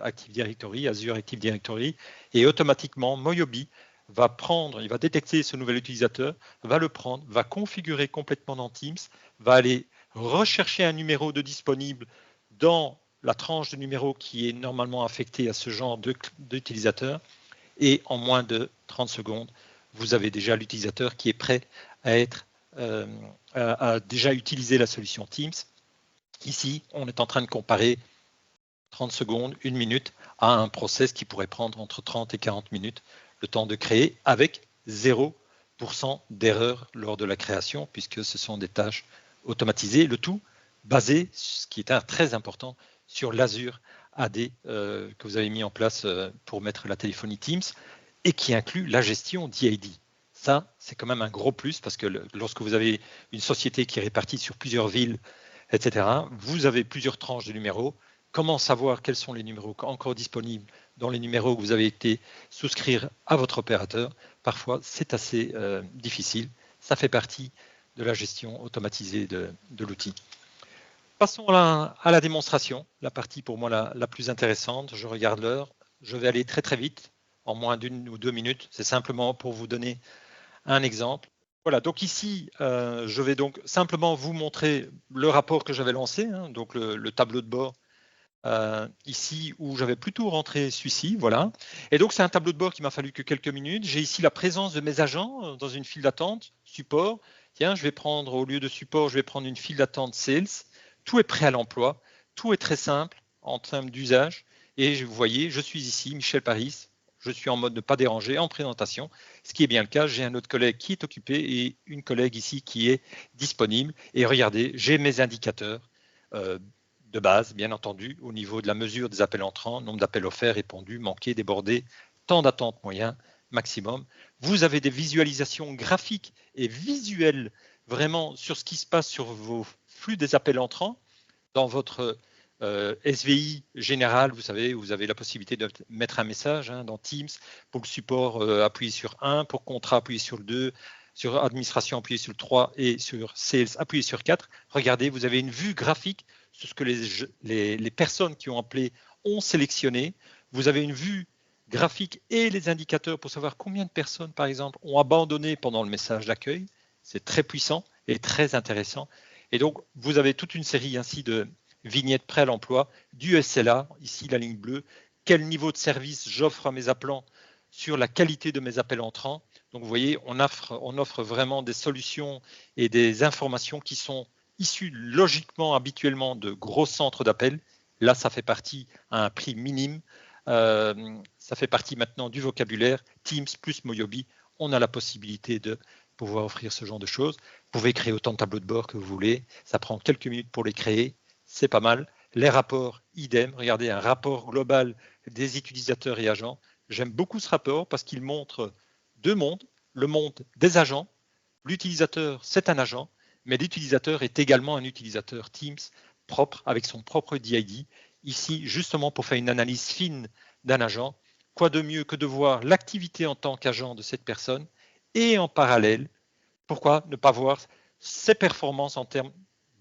Active Directory, Azure Active Directory, et automatiquement Moyobi va prendre, il va détecter ce nouvel utilisateur, va le prendre, va configurer complètement dans Teams, va aller rechercher un numéro de disponible dans la tranche de numéro qui est normalement affectée à ce genre d'utilisateur, et en moins de 30 secondes, vous avez déjà l'utilisateur qui est prêt à être à déjà utiliser la solution Teams. Ici, on est en train de comparer 30 secondes, 1 minute à un process qui pourrait prendre entre 30 et 40 minutes le temps de créer avec 0% d'erreur lors de la création puisque ce sont des tâches automatisées, le tout basé, ce qui est très important, sur l'Azure AD que vous avez mis en place pour mettre la téléphonie Teams et qui inclut la gestion d'ID. Ça, c'est quand même un gros plus parce que lorsque vous avez une société qui est répartie sur plusieurs villes, etc., vous avez plusieurs tranches de numéros. Comment savoir quels sont les numéros encore disponibles dans les numéros que vous avez été souscrire à votre opérateur? Parfois, c'est assez difficile. Ça fait partie de la gestion automatisée de l'outil. Passons à la démonstration, la partie pour moi la plus intéressante. Je regarde l'heure. Je vais aller très très vite, en moins d'1 ou 2 minutes. C'est simplement pour vous donner un exemple. Voilà, donc ici, je vais donc simplement vous montrer le rapport que j'avais lancé, hein, donc le tableau de bord ici où j'avais plutôt rentré celui-ci, voilà. Et donc c'est un tableau de bord qui m'a fallu que quelques minutes. J'ai ici la présence de mes agents dans une file d'attente, support. Tiens, je vais prendre, au lieu de support, je vais prendre une file d'attente sales. Tout est prêt à l'emploi, tout est très simple en termes d'usage. Et vous voyez, je suis ici, Michel Paris. Je suis en mode ne pas déranger en présentation, ce qui est bien le cas. J'ai un autre collègue qui est occupé et une collègue ici qui est disponible. Et regardez, j'ai mes indicateurs de base, bien entendu, au niveau de la mesure des appels entrants, nombre d'appels offerts, répondus, manqués, débordés, temps d'attente moyen, maximum. Vous avez des visualisations graphiques et visuelles vraiment sur ce qui se passe sur vos flux des appels entrants dans votre SVI général, vous savez, vous avez la possibilité de mettre un message dans Teams. Pour le support, appuyez sur 1, pour contrat, appuyez sur le 2, sur administration, appuyez sur le 3 et sur sales, appuyez sur 4. Regardez, vous avez une vue graphique sur ce que les personnes qui ont appelé ont sélectionné. Vous avez une vue graphique et les indicateurs pour savoir combien de personnes, par exemple, ont abandonné pendant le message d'accueil. C'est très puissant. est très intéressant. Et donc, vous avez toute une série ainsi de vignettes prêts à l'emploi, du SLA, ici la ligne bleue, quel niveau de service j'offre à mes appelants sur la qualité de mes appels entrants. Donc, vous voyez, on offre vraiment des solutions et des informations qui sont issues logiquement, habituellement, de gros centres d'appel. Là, ça fait partie à un prix minime. Ça fait partie maintenant du vocabulaire. Teams plus Moyobi, on a la possibilité de pouvoir offrir ce genre de choses. Vous pouvez créer autant de tableaux de bord que vous voulez. Ça prend quelques minutes pour les créer. C'est pas mal. Les rapports, idem. Regardez, un rapport global des utilisateurs et agents. J'aime beaucoup ce rapport parce qu'il montre deux mondes. Le monde des agents. L'utilisateur, c'est un agent, mais l'utilisateur est également un utilisateur Teams propre avec son propre DID. Ici, justement, pour faire une analyse fine d'un agent, quoi de mieux que de voir l'activité en tant qu'agent de cette personne et en parallèle, pourquoi ne pas voir ses performances en termes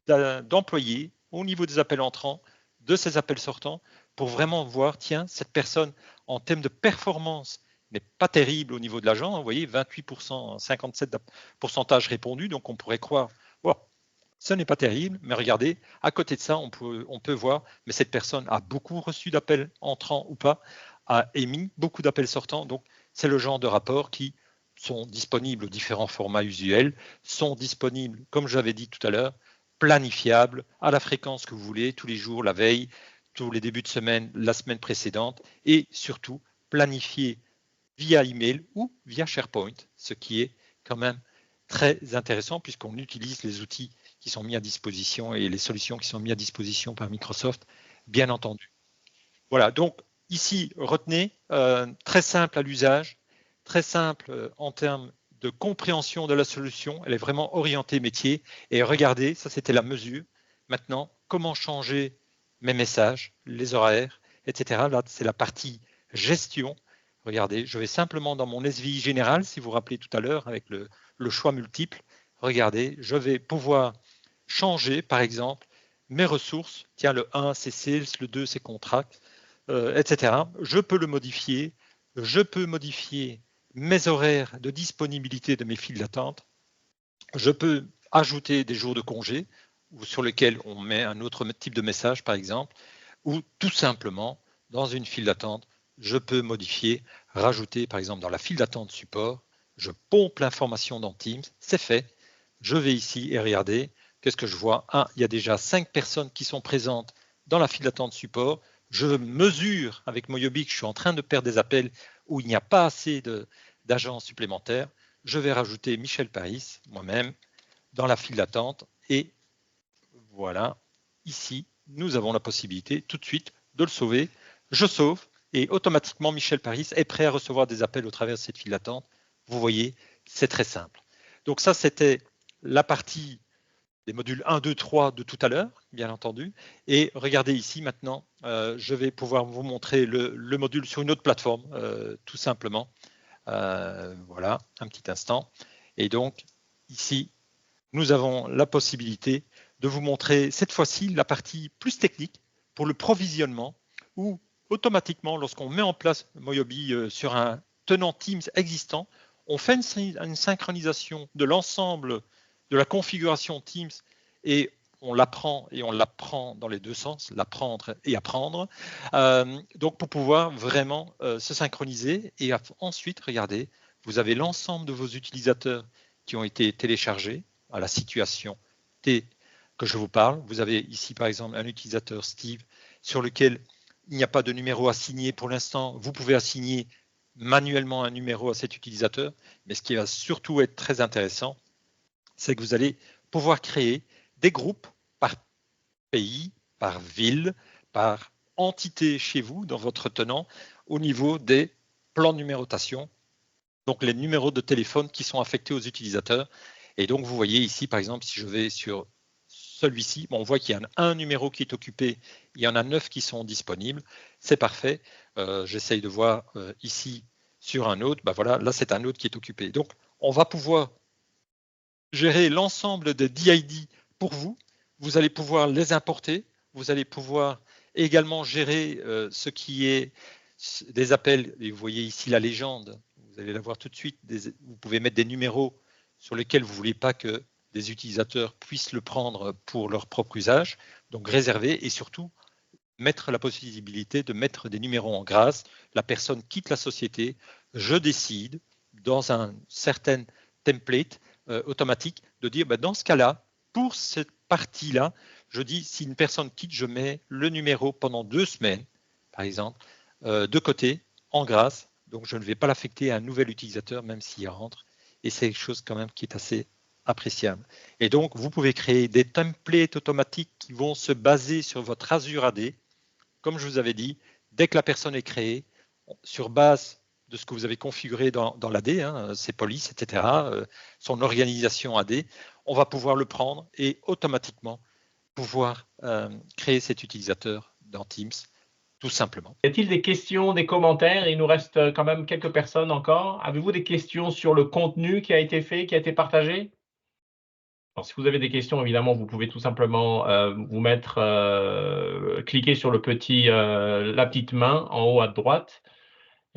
d'employés au niveau des appels entrants, de ses appels sortants, pour vraiment voir, tiens, cette personne en termes de performance n'est pas terrible au niveau de l'agent. Vous voyez, 28%, 57% répondus, donc on pourrait croire, wow, ce n'est pas terrible, mais regardez, à côté de ça, on peut voir, mais cette personne a beaucoup reçu d'appels entrants ou pas, a émis beaucoup d'appels sortants, donc c'est le genre de rapport qui sont disponibles aux différents formats usuels, sont disponibles, comme j'avais dit tout à l'heure, planifiables à la fréquence que vous voulez, tous les jours, la veille, tous les débuts de semaine, la semaine précédente, et surtout planifiés via email ou via SharePoint, ce qui est quand même très intéressant puisqu'on utilise les outils qui sont mis à disposition et les solutions qui sont mises à disposition par Microsoft, bien entendu. Voilà, donc ici, retenez, très simple à l'usage, très simple en termes de compréhension de la solution, elle est vraiment orientée métier. Et regardez, ça c'était la mesure. Maintenant, comment changer mes messages, les horaires, etc. Là, c'est la partie gestion. Regardez, je vais simplement dans mon SVI général, si vous vous rappelez tout à l'heure, avec le choix multiple. Regardez, je vais pouvoir changer, par exemple, mes ressources. Tiens, le 1, c'est Sales, le 2, c'est Contract, etc. Je peux le modifier. Je peux modifier mes horaires de disponibilité de mes files d'attente. Je peux ajouter des jours de congé ou sur lesquels on met un autre type de message, par exemple, ou tout simplement, dans une file d'attente, je peux modifier, rajouter, par exemple, dans la file d'attente support, je pompe l'information dans Teams, c'est fait. Je vais ici et regardez, qu'est-ce que je vois? Il y a déjà 5 personnes qui sont présentes dans la file d'attente support. Je mesure avec Moyobi que je suis en train de perdre des appels où il n'y a pas assez d'agents supplémentaires. Je vais rajouter Michel Paris, moi-même, dans la file d'attente. Et voilà, ici, nous avons la possibilité tout de suite de le sauver. Je sauve et automatiquement, Michel Paris est prêt à recevoir des appels au travers de cette file d'attente. Vous voyez, c'est très simple. Donc ça, c'était la partie des modules 1, 2, 3 de tout à l'heure, bien entendu. Et regardez ici maintenant, je vais pouvoir vous montrer le module sur une autre plateforme, tout simplement. Voilà, un petit instant. Et donc, ici, nous avons la possibilité de vous montrer cette fois-ci la partie plus technique pour le provisionnement où automatiquement, lorsqu'on met en place Moyobi sur un tenant Teams existant, on fait une synchronisation de l'ensemble de la configuration Teams et on l'apprend et on l'apprend dans les deux sens, l'apprendre et apprendre. Donc pour pouvoir vraiment se synchroniser et ensuite, regardez, vous avez l'ensemble de vos utilisateurs qui ont été téléchargés à la situation T que je vous parle. Vous avez ici par exemple un utilisateur Steve sur lequel il n'y a pas de numéro assigné pour l'instant. Vous pouvez assigner manuellement un numéro à cet utilisateur, mais ce qui va surtout être très intéressant, c'est que vous allez pouvoir créer des groupes par pays, par ville, par entité chez vous, dans votre tenant, au niveau des plans de numérotation, donc les numéros de téléphone qui sont affectés aux utilisateurs. Et donc, vous voyez ici, par exemple, si je vais sur celui-ci, on voit qu'il y a un numéro qui est occupé, il y en a 9 qui sont disponibles, c'est parfait. J'essaye de voir ici sur un autre, voilà, là c'est un autre qui est occupé. Donc, on va pouvoir gérer l'ensemble des DID pour vous. Vous allez pouvoir les importer. Vous allez pouvoir également gérer ce qui est des appels. Et vous voyez ici la légende. Vous allez la voir tout de suite. Vous pouvez mettre des numéros sur lesquels vous ne voulez pas que des utilisateurs puissent le prendre pour leur propre usage, donc réserver et surtout mettre la possibilité de mettre des numéros en grâce. La personne quitte la société, je décide dans un certain template automatique de dire dans ce cas-là, pour cette partie-là, je dis si une personne quitte, je mets le numéro pendant 2 semaines, par exemple, de côté, en grâce. Donc je ne vais pas l'affecter à un nouvel utilisateur, même s'il rentre. Et c'est quelque chose quand même qui est assez appréciable. Et donc, vous pouvez créer des templates automatiques qui vont se baser sur votre Azure AD. Comme je vous avais dit, dès que la personne est créée, sur base de ce que vous avez configuré dans l'AD, ses polices, etc., son organisation AD, on va pouvoir le prendre et automatiquement pouvoir créer cet utilisateur dans Teams, tout simplement. Y a-t-il des questions, des commentaires? Il nous reste quand même quelques personnes encore. Avez-vous des questions sur le contenu qui a été fait, qui a été partagé? Alors, si vous avez des questions, évidemment, vous pouvez tout simplement vous mettre, cliquer sur la petite main en haut à droite.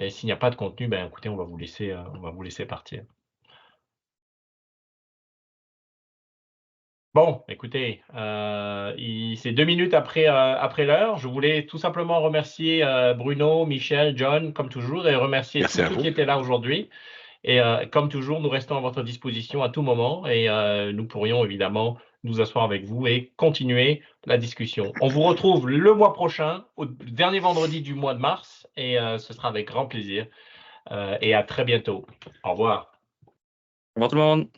Et s'il n'y a pas de contenu, écoutez, on va vous laisser partir. Bon, écoutez, c'est 2 minutes après l'heure. Je voulais tout simplement remercier Bruno, Michel, John, comme toujours, et remercier tous ceux qui étaient là aujourd'hui. Et comme toujours, nous restons à votre disposition à tout moment et nous pourrions évidemment nous asseoir avec vous et continuer la discussion. On vous retrouve le mois prochain, au dernier vendredi du mois de mars, et ce sera avec grand plaisir. Et à très bientôt. Au revoir. Au revoir tout le monde.